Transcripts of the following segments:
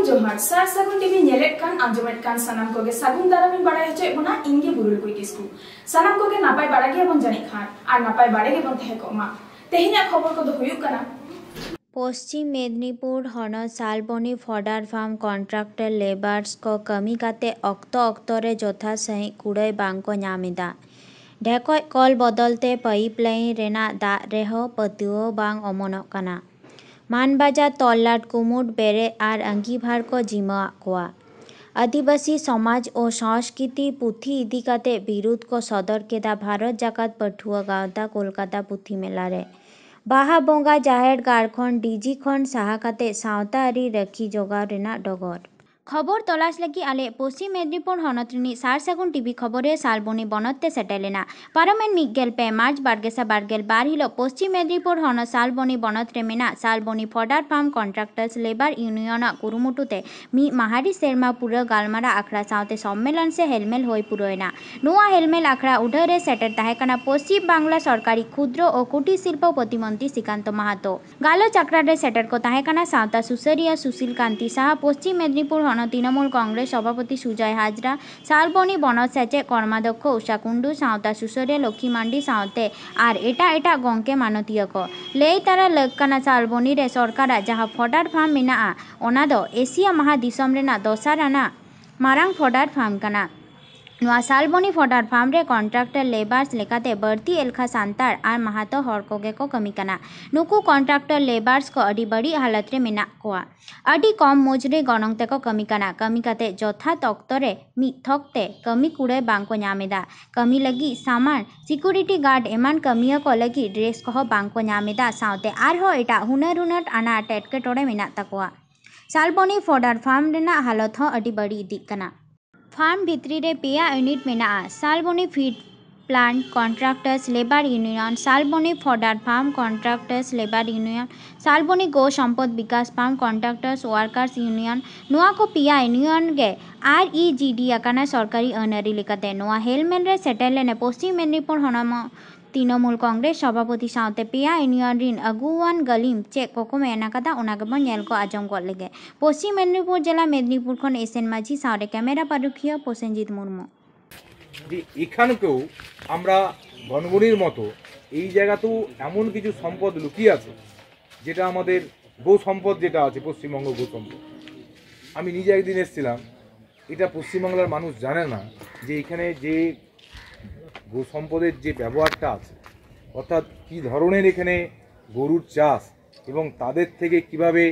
जोहार सार सागुन टीवी नेलेट कान आंजमेट कान सनाम कोगे सागुन दारामिन बाड़ाय हचे बना इंगे बुरुल कुई किसकु सनाम कोगे नापाय बाड़ा गे बन जानि खान आर नापाय बाड़े गे बन तहे कोमा तेहिना खबर को दो हुयुक काना पश्चिम Medinipur हनत Salboni fodder farm contractor लेबार्स को कमी काते अक्तो रे जोथा सही कुड़ाई बांग को नामिदा ढेकोय कल बदलते पाइपलाइन रेना दा रेहो पतुओ बांग अमनोक काना मानबाजार तल्लाट कुमुट बेरे आर अंगीभार को जिम्मा कोआ आदिवासी समाज और संस्कृति पुथी इदी काते विरोध को सदर केदा भारत जाकात पठुआ गावता कोलकाता पुथी मेला रे बाहा बोंगा जाहेर गार खन डीजी खन साहा काते सावता आरी रखी जोगाव रेना डगर खबर तलाश लगी आले पश्चिम मेदिनीपुर हनत रिनी सार सागुन टीवी खबरे सालबनी बनते सेटेलेना पारमेन मिगेल पे मार्च बारगेसा बारगेल बार हिलो पश्चिम मेदिनीपुर हनत सालबनी बनत रे मेना Salboni fodder farm contractors labour union कुरुमुटुते मी माहारी सेरमा पुरा गालमारा आखड़ा सावते सम्मेलन से हेलमेल होई पुरोयना नुआ हेलमेल आखड़ा उधर रे सेटेल ताहेकाना पश्चिम बांग्ला सरकारी क्षुद्र और कुटीर शिल्प प्रतिमंत्री श्रीकांत माहातो गालोच आखड़ा रे सेटेल को ताहेकाना सावता सुसरिया सुशील कांति साहा पश्चिम मेदिनीपुर तृणमूल कांग्रेस सभापति सुजय हाजरा सालबनी बनत सेचे कर्माध्यक्ष उषा कुंडू सावता सुसरिया लक्ष्मी मांडी सावते आर एटा एटा गंके मानतीय को लई तारा लक्काना सालबनी रे सरकार जहां फडार फार्म मेना ओना दो एशिया महादिसम रेना दोसाराना मारांग फडार फार्म काना नुआ सालबनी फडार फार्म रे कॉन्ट्रैक्टर लेबार्स लेकाते बढ़ती एलखा सांतार आर महातो हर कोगे को कमी काना नुकु कॉन्ट्रैक्टर लेबार्स को अडी बड़ी हालत रे मेना कोआ अडी कम मुजरे गणंग ते को कमी काना कमी काते जोथा तक्तरे मी थकते कमी कुड़े बांको न्यामेदा कमी लगी सामान सिक्योरिटी गार्ड एमान कमिया को लगी ड्रेस को बांको न्यामेदा सावते आर हो एटा हुनर आना टेटके टोड़े मेना तकोआ सालबनी फडार फार्म रेना हालत हो अडी बड़ी इदी काना फार्म भित्री रे पेया यूनिट मेना Salboni feed plant contractors labour union Salboni fodder farm contractors labour union Salboni गो संपद विकास फार्म कॉन्ट्रैक्टर्स वर्कर्स यूनियन नुआ को पिया यूनियन गे REGD आकाना सरकारी अनरी लेकाते नुआ हेलमेल रे सेटेल ने पश्चिम मेदिनीपुर हनम तृणमूल कांग्रेस सभापति सावते पेया यूनियन रिन अगुवान गलिम चेक कोको मेना कदा ओना गेबन नेल को आजम कर लेगे पश्चिम मेदिनीपुर जिला मेदिनीपुर खन एसएन माझी सावरे कैमरा पारुखिया प्रसेनजीत मुर्मू যে এখানকেও আমরা বনবনির মতো এই জায়গাতেও এমন কিছু সম্পদ লুকিয়ে আছে যেটা আমাদের গো সম্পদ যেটা আছে পশ্চিমবঙ্গ গো সম্পদ আমি নিজে একদিন এসেছিলাম এটা পশ্চিমবাংলার মানুষ জানে না যে এখানে যে গো সম্পদের যে ব্যবহারটা আছে অর্থাৎ কী ধরনের এখানে গরুর চাষ এবং তাদের থেকে কিভাবে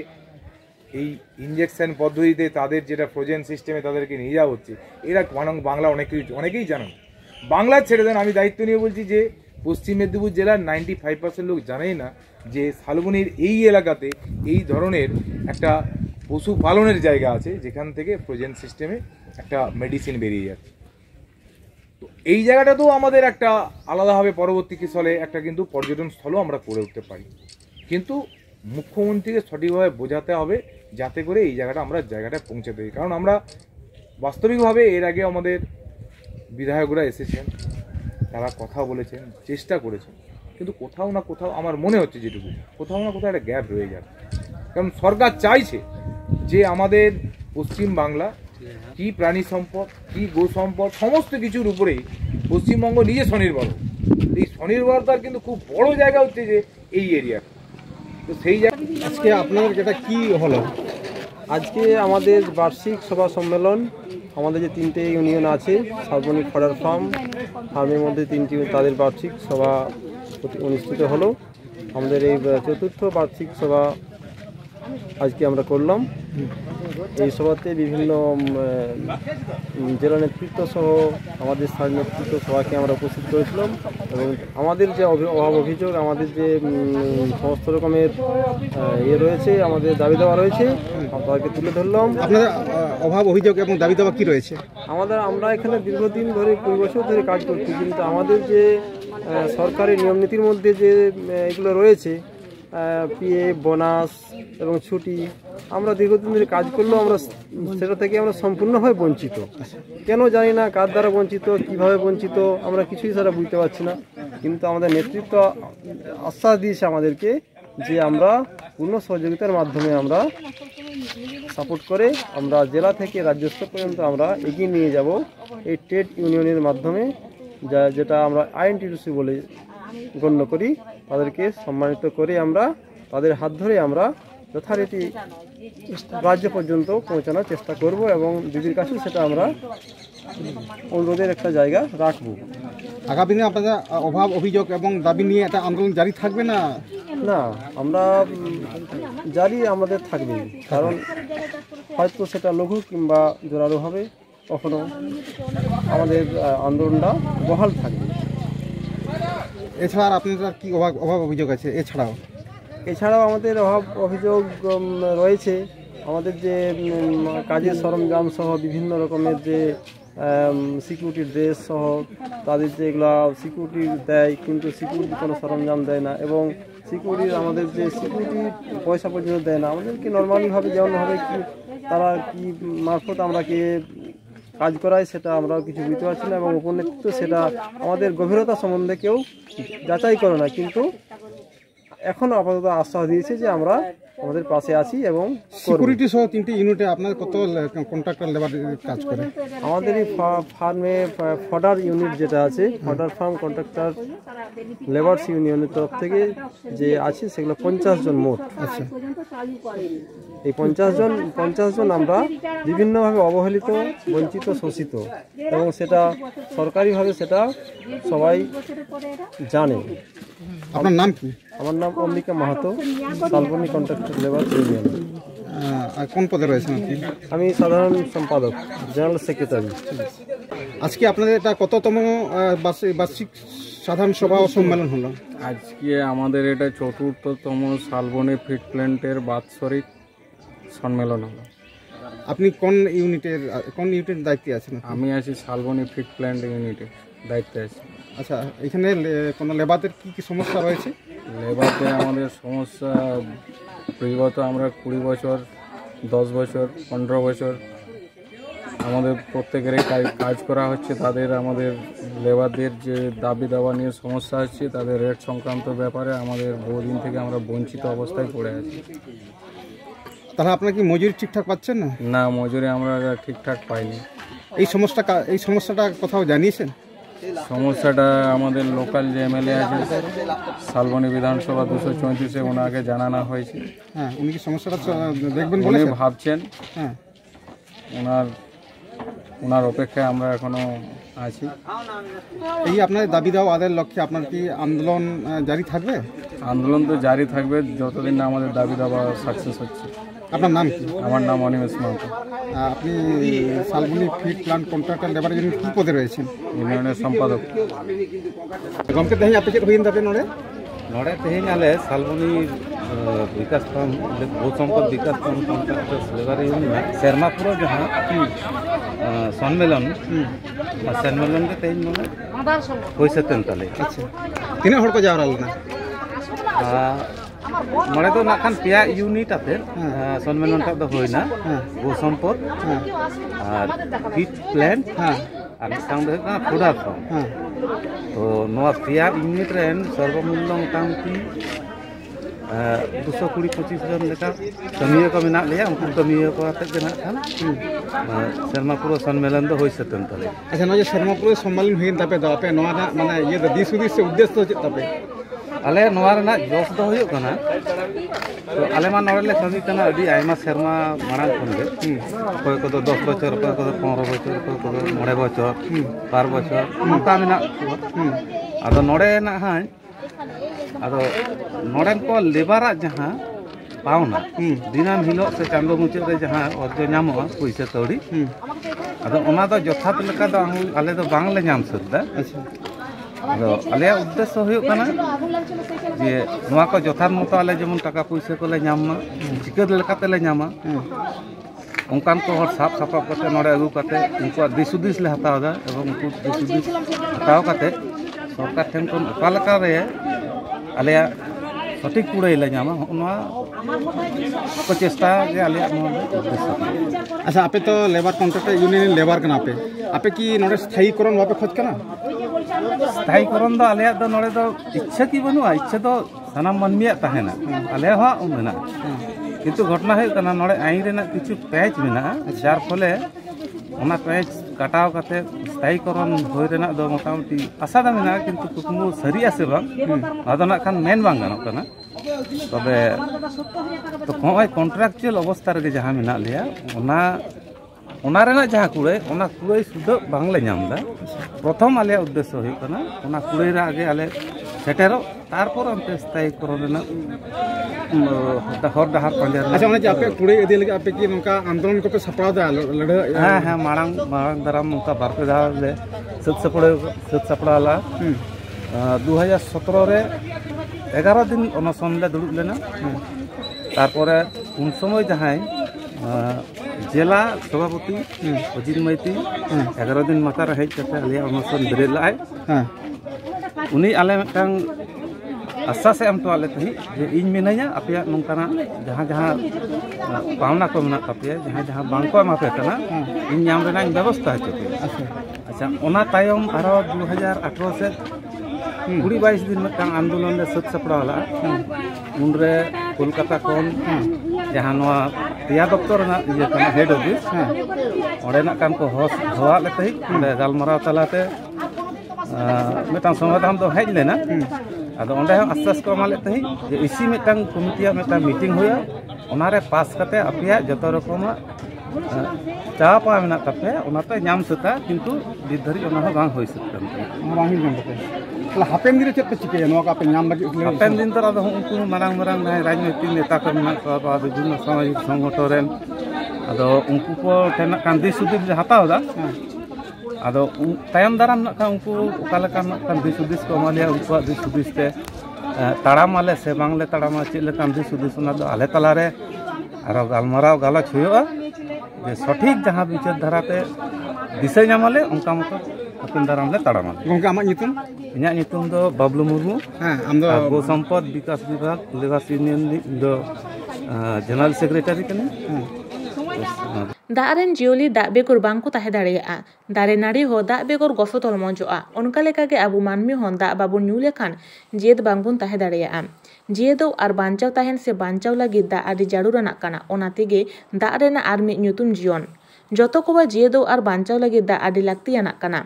এই ইনজেকশন পদ্ধতিতে তাদের যেটা ফ্রোজেন সিস্টেমে তাদেরকে নিয়ে যাওয়া হচ্ছে এরা বাংলা অনেকেই জানেন বাংলা ছেড়ে দেন আমি দায়িত্ব নিয়ে বলছি যে পশ্চিম মেদিনীপুর জেলার 95% লোক জানেই না যে শালবনির এই এলাকাতে এই ধরনের একটা পশু পালনের জায়গা আছে যেখান থেকে ফ্রোজেন সিস্টেমে একটা মেডিসিন বেরিয়ে যাচ্ছে তো এই জায়গাটাতেও আমাদের একটা আলাদাভাবে পরবর্তী স্থলে একটা কিন্তু পর্যটন স্থলও আমরা করে উঠতে পারি কিন্তু মুখ্যমন্ত্রীকে সঠিকভাবে বোঝাতে হবে যাতে করে এই জায়গাটা পৌঁছাতে পারি কারণ আমরা বাস্তবিকভাবে এর আগে আমাদের বিধায়করা এসেছেন তারা কথা বলেছেন চেষ্টা করেছেন কিন্তু কোথাও না কোথাও আমার মনে হচ্ছে যেটুকু কোথাও না কোথাও একটা গ্যাপ রয়ে যাবে কারণ সরকার চাইছে যে আমাদের পশ্চিম বাংলা কি প্রাণী সম্পদ কি গো সম্পদ সমস্ত কিছুর উপরেই পশ্চিমবঙ্গ নিজে স্বনির্ভর এই স্বনির্ভরতার কিন্তু খুব বড় জায়গা হচ্ছে যে এই এরিয়া তো সেই আজকে আপনার যেটা কি হলো আজকে আমাদের বার্ষিক সভা সম্মেলন আমাদের যে 3টে ইউনিয়ন আছে সালবনি ফডার ফার্মের মধ্যে 3টি তাদের বার্ষিক সভা অনুষ্ঠিত হলো আমাদের এই 4র্থ বার্ষিক সভা আজকে আমরা করলাম এই সভাতে বিভিন্ন জেলা নেতৃত্ব সহ আমাদের স্থানীয় নেতৃত্ব সভাকে আমরা উপস্থিত করেছিলাম এবং আমাদের যে অভাব অভিযোগ আমাদের যে সমস্ত রকমের রয়েছে আমাদের দাবি দেওয়া রয়েছে তাদেরকে তুলে ধরলাম। আপনাদের অভাব অভিযোগ এবং দাবি দেওয়া কী রয়েছে? আমরা এখানে দীর্ঘদিন ধরে 20 বছর ধরে কাজ করছি কিন্তু আমাদের যে সরকারি নিয়ম নীতির মধ্যে যে এগুলো রয়েছে পিএফ বোনাস এবং ছুটি আমরা দীর্ঘদিন ধরে কাজ করলেও আমরা সেটা থেকে আমরা সম্পূর্ণভাবে বঞ্চিত কেন জানি না কার দ্বারা বঞ্চিত কিভাবে বঞ্চিত আমরা কিছুই সেটা বুঝতে পারছি না কিন্তু আমাদের নেতৃত্ব আশ্বাস দিয়েছে আমাদেরকে যে আমরা পূর্ণ সহযোগিতার মাধ্যমে আমরা সাপোর্ট করে আমরা জেলা থেকে রাজ্য স্তর পর্যন্ত আমরা এগিয়ে নিয়ে যাব এই ট্রেড ইউনিয়নের মাধ্যমে, যেটা আমরা আইএনটিটিউসি বলে গণ্য করি। তাদেরকে সম্মানিত করে আমরা তাদের হাত ধরে আমরা যথারীতি রাজ্য পর্যন্ত পৌঁছানোর চেষ্টা করব এবং দিদির কাছে সেটা আমরা অনুরোধের একটা জায়গা রাখব। আগামী দিনে আপনাদের অভাব অভিযোগ এবং দাবি নিয়ে একটা আন্দোলন জারি থাকবে না? না, আমরা জারি আমাদের থাকবে, কারণ হয়তো সেটা লঘু কিংবা জোরালো হবে, কখনো আমাদের আন্দোলনটা বহাল থাকবে। এছাড়া আপনাদের কি অভাব অভিযোগ আছে? এছাড়াও আমাদের অভাব অভিযোগ রয়েছে। আমাদের যে কাজের সরঞ্জাম সহ বিভিন্ন রকমের যে সিকিউরিটি ড্রেস সহ তাদের যেগুলো সিকিউরিটি দেয়, কিন্তু সিকিউরিটি কোনো সরঞ্জাম দেয় না, এবং সিকিউরিটির আমাদের যে সিকিউরিটি পয়সা পর্যন্ত দেয় না। আমাদেরকে নর্মালিভাবে যেমনভাবে কি তারা কি মারফত আমরাকে কাজ করায় সেটা আমরা কিছু বুঝতে পারছি না, এবং উপনেতৃত্ব সেটা আমাদের গভীরতা সম্বন্ধে কেউ যাচাই করে না, কিন্তু এখনও আপাতত আশ্বাস দিয়েছে যে আমরা আমাদের পাশে আছি এবং সিকিউরিটি সহ 3টি ইউনিটে আপনার কত কন্ট্রাক্টর লেবার কাজ করে? আমাদের এই ফার্মে ফডার ইউনিট যেটা আছে, ফডার ফার্ম কন্ট্রাক্টর লেবার্স ইউনিয়নের তরফ থেকে যে আছে সেগুলো 50 জন মোট। আচ্ছা, এই 50 জন আমরা বিভিন্নভাবে অবহেলিত, বঞ্চিত, শোষিত, এবং সেটা সরকারিভাবে সেটা সবাই জানে। আপনার নাম কি? আমার নাম Ambika Mahato, Salboni contractor labour union. আর কোন পদে রয়েছেন আপনি? আমি সাধারণ সম্পাদক, জেনারেল সেক্রেটারি। আজকে আপনাদের এটা কততম বার্ষিক সাধারণ সভা ও সম্মেলন হলো? আজকে আমাদের এটা ৪র্থতম শালবনী ফিড প্ল্যান্টের বাৎসরিক সম্মেলন হলো। আপনি কোন ইউনিটের দায়িত্বে আছেন? আমি আছি শালবনী ফিড প্ল্যান্ট ইউনিটের দায়িত্বে আছি। আচ্ছা, এখানে কোনো লেবারদের কি কি সমস্যা রয়েছে? লেবারদের আমাদের সমস্যা বিগত আমরা 20 বছর, 10 বছর, 15 বছর আমাদের প্রত্যেকেরই কাজ করা হচ্ছে। আমাদের লেবারদের যে দাবি দাওয়া নিয়ে সমস্যা হচ্ছে, তাদের রেট সংক্রান্ত ব্যাপারে আমাদের বহুদিন থেকে আমরা বঞ্চিত অবস্থায় পড়ে আছি। তাহলে আপনারা কি মজুরি ঠিকঠাক পাচ্ছেন না? না, মজুরি আমরা ঠিকঠাক পাইনি। এই সমস্যাটা কোথাও জানিয়েছেন? সমস্যাটা আমাদের লোকাল যে এমএলএ আছে শালবনী বিধানসভা 234-এ ওনাকে জানানো হয়েছে। হ্যাঁ, উনি কি সমস্যাটা দেখবেন উনি বলে ভাবছেন। হ্যাঁ, ওনার অপেক্ষায় আমরা এখনো আছি। এই আপনার দাবি দাও আদায়ের লক্ষ্যে আপনার কি আন্দোলন জারি থাকবে? আন্দোলন তো জারি থাকবে যতদিন না আমাদের দাবি দাওয়া সাকসেস হচ্ছে। আপনার নাম কি? আমার নাম অনিমেষ মাহাতো। আপনি Salboni feed plant contractor labour unit কি পদে রয়েছেন? ইউনিয়নের সম্পাদক। গমকে তেহেñ ᱟᱯᱮ ᱪᱮᱫ ᱦᱩᱭᱮᱱ ᱛᱟᱯᱮ ᱱᱚᱰᱮ? ᱱᱚᱰᱮ ᱛᱮᱦᱮᱧ ᱟᱞᱮ ᱥᱟᱞᱵᱚᱱᱤ ᱵᱤᱠᱟᱥ ᱯᱷᱟᱨᱢ ᱵᱷᱩᱥᱚᱢᱯᱚᱫ ᱵᱤᱠᱟᱥ ᱯᱷᱟᱨᱢ ᱠᱚᱱᱴᱨᱟᱠᱴᱚᱨ লেবার ইউনিয়ন ᱥᱮᱨᱢᱟ ᱯᱩᱨᱟᱹ ᱡᱟᱦᱟᱸ সম্মেলন সম্মেলন ᱜᱮ ᱛᱮᱦᱮᱧ ᱱᱚᱰᱮ ᱦᱩᱭ ᱥᱟᱹᱛᱮᱱ ᱛᱟᱞᱮ। আচ্ছা, ᱛᱤᱱᱟᱹᱜ ᱦᱚᱲ ᱠᱚ ᱡᱟᱣᱨᱟ ᱞᱮᱱᱟ? ᱱᱚᱰᱮ ᱫᱚ ᱱᱟᱜ ᱠᱷᱟᱱ 5 ᱤউᱱᱤᱴ ᱟᱛᱮ সম্মেলনটা ᱫᱚ ᱦᱩᱭᱱᱟ। ভূসম্পদ আর ফিড প্ল্যান্ট আর মিᱫᱴᱟᱝ ᱫᱚ ᱦᱩᱭᱩᱜ ᱠᱟᱱᱟ ᱯᱷᱚᱰᱟᱨ ᱯᱷᱟᱨᱢ। তো নোয়া 5 ইউনিট রেন সর্বমূল্য মোটামুটি 220-25 জন লেখা কামিয়ে কো মেনাᱜ লেয়া। উনকু কামিয়ে কো আতে ᱜᱮ ᱱᱟᱜ ᱠᱷᱟᱱ ᱥᱮᱨᱢᱟ ᱯᱩᱨᱟᱹ সম্মেলন ᱫᱚ ᱦᱩᱭ ᱥᱟᱹᱛᱮᱱ ᱛᱟᱞᱮ। ᱟᱪᱪᱷᱟ, ᱱᱚᱣᱟ ᱡᱮ ᱥᱮᱨᱢᱟ ᱯᱩᱨᱟᱹ ᱥᱚᱢᱢᱮᱞᱚᱱ ᱦᱩᱭᱮᱱ ᱛᱟᱯᱮ ᱫᱚ ᱟᱯᱮ ᱱᱚᱣᱟ ᱨᱮᱱᱟᱜ ᱢᱟᱱᱮ ᱤᱭᱟᱹ ᱫᱚ ᱫᱤᱥ ᱦᱩᱫᱤᱥ ᱥᱮ ᱩᱫᱽᱫᱮᱥᱥᱚ ᱪᱮᱫ ᱛᱟᱯᱮ? ᱟᱞᱮ ᱱᱚᱣᱟ ᱨᱮᱱᱟᱜ ᱡᱚᱥ ᱫᱚ ᱦᱩᱭᱩᱜ ᱠᱟᱱᱟ, ᱛᱚ ᱟᱞᱮ ᱢᱟ ᱱᱚᱰᱮ ᱞᱮ ᱠᱟᱹᱢᱤ ᱠᱟᱱᱟ ᱟᱹᱰᱤ ᱟᱭᱢᱟ ᱥᱮᱨᱢᱟ ᱢᱟᱲᱟᱝ ᱠᱷᱚᱱ ᱜᱮ। ᱚᱠᱚᱭ ᱠᱚᱫᱚ 10 বছর, ᱚᱠᱚᱭ ᱠᱚᱫᱚ 15 বছর, ᱚᱠᱚᱭ ᱠᱚᱫᱚ 9 বছর, 12 বছর ᱚᱱᱠᱟ ᱢᱮᱱᱟᱜ ᱠᱚᱣᱟ। ᱟᱫᱚ ᱱᱚᱰᱮ ᱱᱟᱜ ᱦᱟᱸᱜ ᱟᱫᱚ ᱱᱚᱰᱮᱱ ᱠᱚ লেবারাᱜ ᱡᱟᱦᱟᱸ পাওনা দিনাম হিলোᱜ ᱥᱮ ᱪᱟᱸᱫᱳ ᱢᱩᱪᱟᱹᱫ ᱨᱮ ᱡᱟᱦᱟᱸ ᱚᱨᱡᱚ ᱧᱟᱢᱚᱜᱼᱟ ᱯᱩᱭᱥᱟᱹ ᱠᱟᱹᱣᱰᱤ, ᱟᱫᱚ ᱚᱱᱟ ᱫᱚ ᱡᱚᱛᱷᱟᱛ ᱞᱮᱠᱟ ᱫᱚ ᱟᱞᱮ ᱫᱚ ᱵᱟᱝᱞᱮ ᱧᱟᱢ ᱥᱟᱹᱛ ᱫᱟ। ᱟᱫᱚ ᱟᱞᱮᱭᱟᱜ ᱩᱫᱽᱫᱮᱥᱥᱚ ᱦᱩᱭᱩᱜ ᱠᱟᱱᱟ ᱡᱮ ᱱᱚᱣᱟ ᱠᱚ ᱡᱚᱛᱷᱟᱛ ᱢᱚᱛᱚ ᱟᱞᱮ ᱡᱮᱢᱚᱱ ᱴᱟᱠᱟ ᱯᱩᱭᱥᱟᱹ ᱠᱚᱞᱮ ᱧᱟᱢ ᱢᱟ, ᱪᱤᱠᱟᱹ ᱞᱮᱠᱟᱛᱮᱞᱮ ᱧᱟᱢᱟ ᱚᱱᱠᱟᱱ ᱠᱚ ᱦᱚᱲ ᱥᱟᱵ ᱥᱟᱯᱟᱵ ᱠᱟᱛᱮ ᱱᱚᱰᱮ ᱟᱹᱜᱩ ᱠᱟᱛᱮ ᱩᱱᱠᱩᱣᱟᱜ ᱫᱤᱥ ᱦᱩᱫᱤᱥ ᱞᱮ ᱦᱟᱛᱟᱣ ᱮᱫᱟ, এবং ᱩᱱᱠᱩ ᱫᱤᱥ ᱦᱩᱫᱤᱥ ᱦᱟᱛᱟᱣ ᱠᱟᱛᱮ ᱥᱚᱨᱠᱟর ᱴᱷᱮᱱ ᱠᱷᱚᱱ ᱚᱠᱟ ᱞᱮᱠᱟᱨᱮ ᱟᱞᱮᱭᱟᱜ সঠিক কুড়াই লে ᱧᱟᱢᱟ ᱱᱚᱣᱟ ᱠᱚ ᱪᱮᱥᱴᱟ ᱜᱮ ᱟᱞᱮᱭᱟᱜ ᱱᱚᱣᱟ ᱩᱫᱽᱫᱮᱥᱥᱚ। ᱟᱪᱪᱷᱟ, ᱟᱯᱮ ᱛᱚ লেবার কন্ট্রাক্টর ইউনিয়নের লেবার ᱠᱟᱱᱟ ᱯᱮ, ᱟᱯᱮ কি ᱱᱚᱰᱮ স্থায়ীকরণ ᱵᱟᱯᱮ ᱠᱷᱚᱡ ᱠᱟᱱᱟ? স্থায়ীকরণ ᱫᱚ ᱟᱞᱮᱭᱟᱜ ᱫᱚ ᱱᱚᱰᱮ ᱫᱚ ᱤᱪᱪᱷᱟᱹ ᱠᱤ ᱵᱟᱹᱱᱩᱜᱼᱟ। ᱤᱪᱪᱷᱟᱹ ᱫᱚ सानाम मानमिया तहना आले हो मेना किंतु घटना है कना नोड़े आईन रेना किछु पैच मेना जार फले ओना पैच काटाव काते स्थायीकरण होय रेना दो मोटामुटी आशा दा मेना किंतु कुकमु सरी आसे बांग आदो ना खान मेन बांग गानो कना तबे तो कोई कॉन्ट्रैक्चुअल अवस्था रे जहां मेना लिया ओना रेना जहां कुड़े सुद्धा बांगले नामदा प्रथम आले उद्देश्य होय कना ओना कुड़े रे आगे आले सेटेरो तारपर अंते स्थायीकरण रेना हर डहार पंजार अच्छा उन्हें आपे कुड़े इदी लगे आपे की नोका आंदोलन को पे सपराव दा लड़े हां मारांग दराम नोका बारपे दा ले सत सपड़ाला 2017 रे 11 दिन अनशन ले दुड़ुब लेना तारपरे उन समय जहां जिला सभापति अजित मैती 11 दिन माता रे हेज कते आले अनशन बेरे लाय उनी आले मिटांग आशा से एम तो आले तही जे इन मिनाया आपया नोंकाना जहां जहां पावना को मना तापया जहां जहां बांको एमापे कना इन नाम रेना व्यवस्था हचके अच्छा ओना तायम आरो 2018 से 20-22 दिन मिटांग आंदोलन ले सत सपड़ाला उनरे कोलकाता कोन जहां नवा तिया दफ्तर ना ये कना हेड ऑफिस ओडे ना काम को होस हवा ले तही गालमरा तलाते मिटांग समाधान तो हेज लेना आदो ओंडे हम आश्वास को माले तही जे इसी मिटांग कमिटिया मिटांग मीटिंग होया ओनारे पास कते अपिया जतो रकम चापा मेना तपे ओनाते नाम सता किंतु दिधरी ओना हो बांग होई सकतन बांग नाम तपे ला हापेन दिन चेत पे चिके नोका आपे नाम लगे हापेन दिन तरा दो उनको मारांग राजनीतिक नेता को मेना को विभिन्न सामाजिक संगठन रेन आदो उनको को तेना कांदी सुदिस हताव दा आदो तायम दाराम ना का उनको ओकाला का दिसुदिस को मालिया उनको दिसुदिस ते ताड़ाम आले से बांगले ताड़ाम चेले का दिसुदिस ना दो आले तलारे आरो गालमराव गालच हुआ जे सठिक जहां विचार धारा पे दिसे नामाले उनका मत अपन दाराम ले ताड़ाम गंगा आमा नितुम इन्या नितुम दो बाबलू मुर्मू हां आम दो गो संपद विकास विभाग लेगास यूनियन दो जनरल सेक्रेटरी कने दारेन जियोली दा बेगर बांको ताहे दाड़ेया दारे नाड़ी हो दा बेगर गसतल मजोआ ओनका लेकागे आबो मानमी हन दा बाबो न्यू लेखान जियेद बांगबोन ताहे दाड़ेया जियेदो आर बांचाव ताहेन से बांचाव लागिद दा आदि जाडुराना काना ओना तेगे दा रेना आर मिद ᱧᱩᱛᱩᱢ जियन जतो कोबा जियेदो आर बांचाव लागिद दा आदि लाक्तियाना काना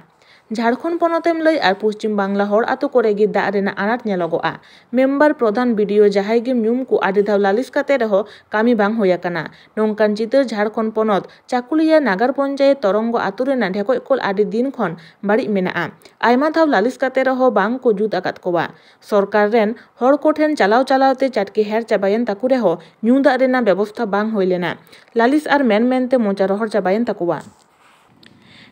झारखंड पनतेम लई आर पश्चिम बांगला हर आतो कोरेगे दा रेना आनाट नेलोगोआ मेम्बर प्रधान वीडियो जहाय गे ᱧᱩᱢ को आदि धाव लालिस काते रहो कामी बांग होया काना नोंकान चितर झारखंड पनत चाकुलिया नागार पंचायत तरंगो आतो रेना ढेकोय कोल आदि दिन खन बाड़ी मेनाआ आयमा धाव लालिस काते रहो बांग को जुत आकात कोवा सरकार रेन हर कोठेन चालाव चालावते चाटकी हेर चाबायन ताकु रेहो ᱧᱩ दा रेना व्यवस्था बांग होय लेना लालिस आर मेन मेनते मोचा रहर चाबायन ताकुवा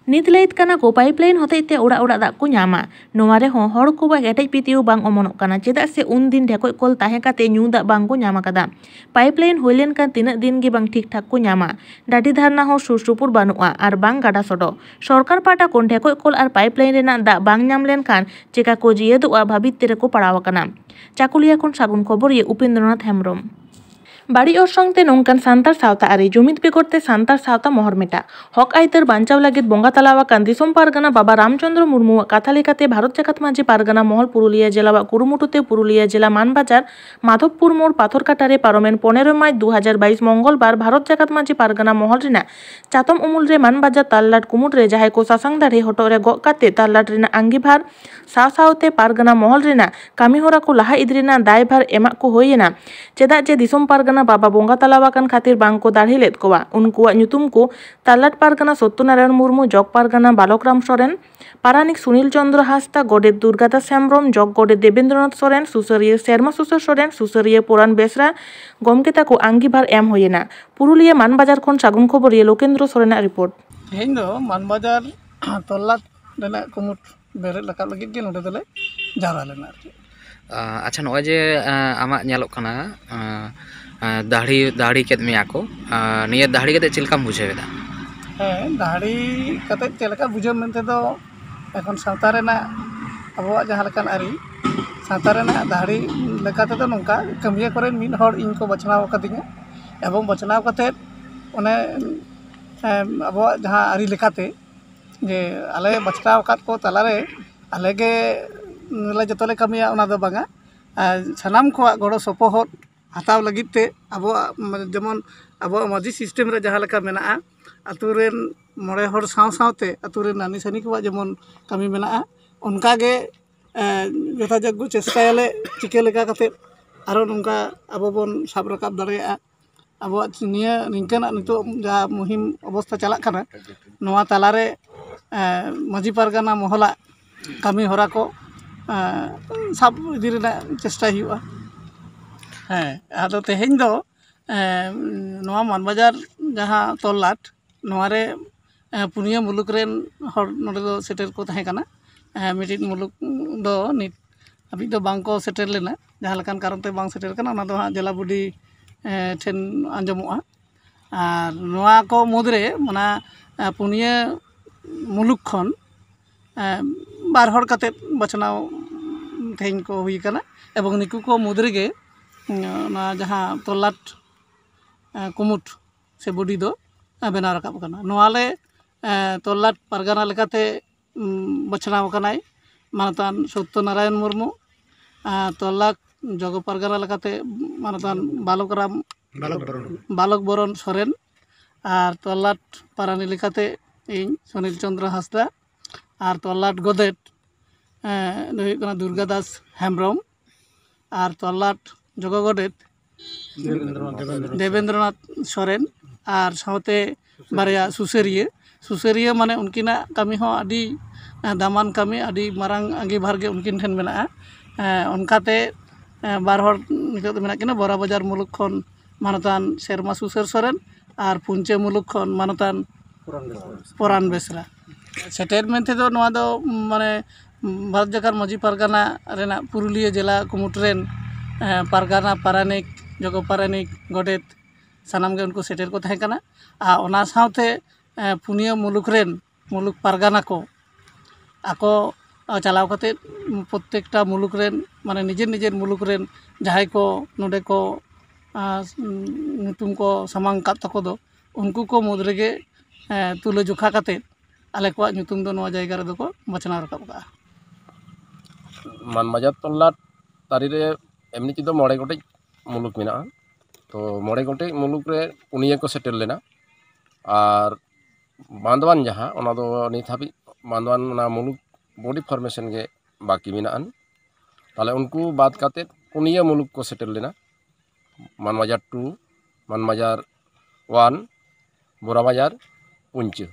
नित लैत काना को पाइपलाइन होतेते ओड़ा ओड़ा दाग को ᱧᱟᱢᱟ नोवा रे हर को बा एटेज पितियो बांग अमनोक काना चेदा से उन दिन ढेकोय कोल ताहे काते ᱧᱩ दाग बांग को ᱧᱟᱢ आकादा पाइपलाइन होइलेन कान तिना दिन गे बांग ठीक ठाक को ᱧामा डाडी धारना हो सुरसुपुर बानुआ आर बांग गाडा सडो सरकार पाटा कोन ढेकोय कोल आर पाइपलाइन रेना दाग बांग ᱧᱟᱢ लेन कान चेका को जियेदोआ भाबित तेरे को पड़ाव काना चाकुलिया कोन सागुन खबर ये उपेंद्रनाथ हेमब्रम बाड़ी अर्संगते नोंकान सान्तार सावता आरी जुमिद बेगरते सान्तार सावता महर मेटा हक आइतर बांचाव लागिद बंगा तालावाकान दिसोम पारगाना बाबा रामचंद्र मुर्मू काथा लेकाते भारत जाकात माझी पारगाना महल पुरुलिया जिला कुरुमुटुते पुरुलिया जिला मानबाजार माधवपुर मोड़ पाथरकाटारे पारमेन 15 मार्च 2022 मंगलबार भारत जाकात माझी पारगाना महल रेना चातम उमुल रे मानबाजार ताललाट कुमुट रे जहाय को सासांग दाढ़े हटो रे गग काते ताललाट रेना आंगीभार साव सावते पारगाना महल रेना कामीहोरा को लाहा इदि रेना दायभार एमा को होयेना चेदा जे दिसोम पारगाना बाबा बोंगा तालावाकान खातिर बांग को दाढ़ी लेद कोवा उनकुआ ᱧᱩᱛᱩᱢ को ताललाट पारगाना सत्यनारायण मुर्मू जग पारगाना बालकराम सोरेन पारानिक सुनील चंद्र हांसदा गोडेत दुर्गादास हेमब्रम जग गोडेत देवेंद्रनाथ सोरेन सुसरिया शर्मा सुसर सोरेन सुसरिया पुरान बेसरा गमकेता को आंगीभार एम होयेना पुरुलिया मानबाजार खन सागुन खबरिया लोकेंद्र सोरेना रिपोर्ट तेहेन दो मानबाजार तल्लाट रेना कुमुट बेरे लकाब लगिद गे नोडे दोले जारा लेना अच्छा नॉय जे आमा नेलोक कना दाढ़ी केद मेया को निया दाढ़ी कते चिलकाम बुझेवेदा दाढ़ी कते चेलका बुझे मेनते दो एखन सावता रेना अबवा जहां लकान आरी सावता रेना दाढ़ी लेकाते दो नोंका कमिया करे मिन हर इन को बचनाव कदिङा एवं बचनाव कते ओने अबवा जहां आरी लेकाते जे आले बचनाव कात को तलारे आले गे ले जतले कमिया ओना दो बांगा ᱥᱟᱱᱟᱢ ᱠᱚᱣᱟᱜ ᱜᱚᱲᱚ ᱥᱚᱯᱚᱦᱚᱫ ᱦᱟᱛᱟᱣ ᱞᱟᱹᱜᱤᱫ ᱛᱮ ᱟᱵᱚᱣᱟᱜ ᱡᱮᱢᱚᱱ ᱟᱵᱚᱣᱟᱜ ᱢᱟᱹᱡᱷᱤ ᱥᱤᱥᱴᱮᱢ ᱨᱮ ᱡᱟᱦᱟᱸ ᱞᱮᱠᱟ ᱢᱮᱱᱟᱜᱼᱟ, ᱟᱛᱳ ᱨᱮᱱ ᱢᱚᱬᱮ ᱦᱚᱲ ᱥᱟᱶᱛᱮ ᱟᱛᱳ ᱨᱮᱱ ᱱᱟᱹᱱᱤ ᱥᱟᱹᱱᱤ ᱠᱚᱣᱟᱜ ᱡᱮᱢᱚन ᱠᱟᱹᱢᱤ ᱢᱮᱱᱟᱜᱼᱟ, ᱚᱱᱠᱟᱜᱮ ᱡᱚᱛᱷᱟᱡᱳᱜᱽᱜᱚ ᱪᱮᱥᱴᱟᱭᱟᱞᱮ ᱪᱤᱠᱟᱹ ᱞᱮᱠᱟ ᱠᱟᱛᱮᱫ ᱟᱨᱚ ᱱᱚᱝᱠᱟ ᱟᱵᱚ ᱵᱚᱱ ᱥᱟᱵ ᱨᱟᱠᱟᱵ ᱫᱟᱲᱮᱭᱟᱜᱼᱟ। ᱟᱵᱚᱣᱟᱜ ᱱᱤᱝᱠᱟᱹᱱᱟᱜ ᱱᱤᱛᱚᱜ ᱡᱟᱦᱟᱸ ᱢᱩᱦᱤᱢ ᱚᱵᱚᱥᱛᱷᱟ ᱪᱟᱞᱟᱜ ᱠᱟᱱᱟ, ᱱᱚᱣᱟ ᱛᱟᱞᱟᱨᱮ ᱢᱟᱹᱡᱷᱤ ᱯᱟᱨᱜᱟᱱᱟ ᱢᱚᱦᱚᱞᱟᱜ ᱠᱟᱹᱢᱤ ᱦᱚᱨᱟ ᱠᱚ ᱥᱟᱵ ᱤᱫᱤ ᱨᱮᱱᱟᱜ ᱪᱮᱥᱴᱟᱭ ᱦᱩᱭᱩᱜᱼᱟ। ᱟᱫᱚ ᱛᱮᱦᱮᱧ ᱫᱚ ᱱᱚᱣᱟ ᱢᱟᱱᱵᱟᱡᱟর ᱡᱟᱦᱟᱸ ᱛᱚᱞᱞᱟᱴ, ᱱᱚᱣᱟᱨᱮ ᱯᱩᱱᱭᱟᱹ ᱢᱩᱞᱩᱠ ᱨᱮᱱ ᱦᱚᱲ ᱱᱚᱰᱮ ᱫᱚ ᱥᱮᱴᱮᱨ ᱠᱚ ᱛᱟᱦᱮᱸ ᱠᱟᱱᱟ। ᱢᱤᱫᱴᱤᱡ ᱢᱩᱞᱩᱠ ᱫᱚ ᱱᱤᱛ ᱦᱟᱹᱵᱤᱡ ᱫᱚ ᱵᱟᱝ ᱠᱚ ᱥᱮᱴᱮᱨ ᱞᱮᱱᱟ, ᱡᱟᱦᱟᱸ ᱞᱮᱠᱟᱱ ᱠᱟᱨᱚᱱ ᱛᱮ ᱵᱟᱝ ᱥᱮᱴᱮᱨ ᱠᱟᱱᱟ ᱚᱱᱟ ᱫᱚ ᱦᱟᱸᱜ ᱡᱮᱞᱟ ᱵᱚᱰᱤ ᱴᱷᱮᱱ ᱟᱸᱡᱚᱢᱚᱜᱼᱟ। ᱟᱨ ᱱᱚᱣᱟ ᱠᱚ ᱢᱩᱫᱽᱨᱮ ᱚᱱᱟ ᱯᱩᱱᱭᱟᱹ ᱢᱩᱞᱩᱠ ᱠᱷᱚᱱ ᱵᱟᱨ ᱦᱚᱲ ᱠᱟᱛᱮᱫ ᱵᱟᱪᱷᱱᱟᱣ ᱛᱮᱦᱮᱧ ᱠᱚ ᱦᱩᱭ ᱟᱠᱟᱱᱟ, ᱮᱵᱚᱝ ᱱᱩᱠᱩ ᱠᱚ ᱢᱩᱫᱽ ᱨᱮᱜᱮ ᱚᱱᱟ ᱡᱟᱦᱟᱸ ᱛᱚᱞᱞᱟᱴ ᱠᱩᱢᱩᱴ ᱥᱮ ᱵᱚᱰᱤ ᱫᱚ ᱵᱮᱱᱟᱣ ᱨᱟᱠᱟᱵ ᱟᱠᱟᱱᱟ। ᱱᱚᱣᱟᱞᱮ ᱛᱚᱞᱞᱟᱴ ᱯᱟᱨᱜᱟᱱᱟ লেখাতে বাছনাও কানাই মানতান সত্যনারায়ণ মুর্মু, তল্লাট জগ পারগানা লেখাতে মানতান বালক বরণ সরেন, আর তল্লাট পারানি লেখাতে ইñ সুনীল চন্দ্র হাসদা, আর তল্লাট গদেট ᱦᱩᱭᱩᱜ ᱠᱟᱱᱟ ᱫᱩᱨᱜᱟ দাস হেমব্রম, আর তল্লাট জগ গডেত দেবেন্দ্রনাথ সরেন, আর সাথে বারিয়া সুসেরিয়া মানে উনকিনাᱜ ᱠᱟᱹᱢᱤ ᱦᱚᱸ ᱟᱹᱰᱤ ᱫᱟᱢᱟᱱ ᱠᱟᱹᱢᱤ, ᱟᱹᱰᱤ ᱢᱟᱨᱟᱝ ᱟᱸᱜᱤᱵᱷᱟᱨ ᱜᱮ ᱩᱱᱠᱤᱱ ᱴᱷᱮᱱ ᱢᱮᱱᱟᱜᱼᱟ। ᱚᱱᱠᱟᱛᱮ ᱵᱟᱨ ᱦᱚᱲ ᱱᱤᱛᱚᱜ ᱫᱚ ᱢᱮᱱᱟᱜ ᱠᱤᱱᱟ, ᱵᱚᱨᱟ ᱵᱟᱡᱟᱨ ᱢᱩᱞᱩᱠ ᱠᱷᱚᱱ ᱢᱟᱱᱚᱛᱟᱱ ᱥᱮᱨᱢᱟ ᱥᱩᱥᱟᱹᱨ ᱥᱚᱨᱮᱱ, ᱟᱨ ᱯᱩᱧᱪᱟᱹ ᱢᱩᱞᱩᱠ ᱠᱷᱚᱱ ᱢᱟᱱᱚᱛᱟᱱ ᱯᱚᱨᱟᱱ ᱵᱮᱥᱨᱟ। ᱥᱮᱴᱮᱨ ᱢᱮᱱ ᱛᱮᱫᱚ ᱱᱚᱣᱟ ᱫᱚ ᱢᱟᱱᱮ ᱵᱷᱟᱨᱚᱛ ᱡᱟᱠᱟᱛ ᱢᱟᱹᱡᱷᱤ ᱯᱟᱨᱜᱟᱱᱟ ᱨᱮᱱᱟᱜ ᱯᱩᱨᱩᱞᱤᱭᱟᱹ ᱡᱮᱞᱟ ᱠᱩᱢᱩᱴ ᱨᱮᱱ ᱯᱟᱨᱜᱟᱱᱟ, ᱯᱟᱨᱟᱱᱤᱠ, ᱡᱚᱜᱚ ᱯᱟᱨᱟᱱᱤᱠ, ᱜᱚᱰᱮᱛ ᱥᱟᱱᱟᱢ ᱜᱮ ᱩᱱᱠᱩ ᱥᱮᱴᱮᱨ ᱠᱚ ᱛᱟᱦᱮᱸ ᱠᱟᱱᱟ। ᱟᱨ ᱚᱱᱟ ᱥᱟᱶᱛᱮ ᱯᱩᱱᱭᱟᱹ ᱢᱩᱞᱩᱠ ᱨᱮᱱ ᱢᱩᱞᱩᱠ ᱯᱟᱨᱜᱟᱱᱟ ᱠᱚ ᱟᱠᱚ ᱪᱟᱞᱟᱣ ᱠᱟᱛᱮᱫ ᱯᱨᱚᱛᱮᱠᱴᱟ ᱢᱩᱞᱩᱠ ᱨᱮᱱ ᱢᱟᱱᱮ ᱱᱤᱡᱮᱨ ᱢᱩᱞᱩᱠ ᱨᱮᱱ ᱡᱟᱦᱟᱸᱭ ᱠᱚ ᱱᱚᱰᱮ ᱠᱚ ᱧᱩᱛᱩᱢ ᱠᱚ ᱥᱟᱢᱟᱝ ᱠᱟᱫ ᱛᱟᱠᱚ ᱫᱚ ᱩᱱᱠᱩ ᱠᱚ ᱢᱩᱫᱽ ᱨᱮᱜᱮ ᱛᱩᱞᱟᱹ ᱡᱚᱠᱷᱟ ᱠᱟᱛᱮᱫ ᱟᱞᱮ ᱠᱚᱣᱟᱜ ᱧᱩᱛᱩᱢ ᱫᱚ ᱱᱚᱣᱟ ᱡᱟᱭᱜᱟ ᱨᱮᱫᱚ ᱠᱚ ᱵᱟᱪᱷᱱᱟᱣ ᱨᱟᱠᱟᱵ ᱠᱟᱜᱼᱟ। ᱢᱟᱱᱵᱟᱡᱟᱨ ᱛᱚᱞᱞᱟᱴ ᱛᱟᱹᱨᱤᱨᱮ ᱮᱢᱱᱤ ᱛᱮᱫᱚ 9 ᱜᱚᱴᱮᱡ ᱢᱩᱞᱩᱠ ᱢᱮᱱᱟᱜᱼᱟ। ᱛᱚ 9 ᱜᱚᱴᱮᱡ ᱢᱩᱞᱩᱠ ᱨᱮ ᱯᱩᱱᱭᱟᱹ ᱠᱚ ᱥᱮᱴᱮᱨ ᱞᱮᱱᱟ, ᱟᱨ ᱵᱟᱸᱫᱣᱟᱱ ᱡᱟᱦᱟᱸ ᱚᱱᱟ ᱫᱚ ᱱᱤᱛ ᱦᱟᱹᱵᱤᱡ ᱵᱟᱸᱫᱣᱟᱱ ᱚᱱᱟ ᱢᱩᱞᱩᱠ ᱵᱚᱰᱤ ᱯᱷᱚᱨᱢᱮᱥᱚᱱ ᱜᱮ ᱵᱟᱹᱠᱤ ᱢᱮᱱᱟᱜᱼᱟ। ᱛᱟᱦᱚᱞᱮ ᱩᱱᱠᱩ ᱵᱟᱫ ᱠᱟᱛᱮᱫ ᱯᱩᱱᱭᱟᱹ ᱢᱩᱞᱩᱠ ᱠᱚ ᱥᱮᱴᱮᱨ ᱞᱮᱱᱟ, ᱢᱟᱱᱵᱟᱡᱟর 2, ᱢᱟᱱᱵᱟᱡᱟর 1, ᱵᱚᱨᱟᱵᱟᱡᱟর, ᱯᱩᱧᱪᱟᱹ।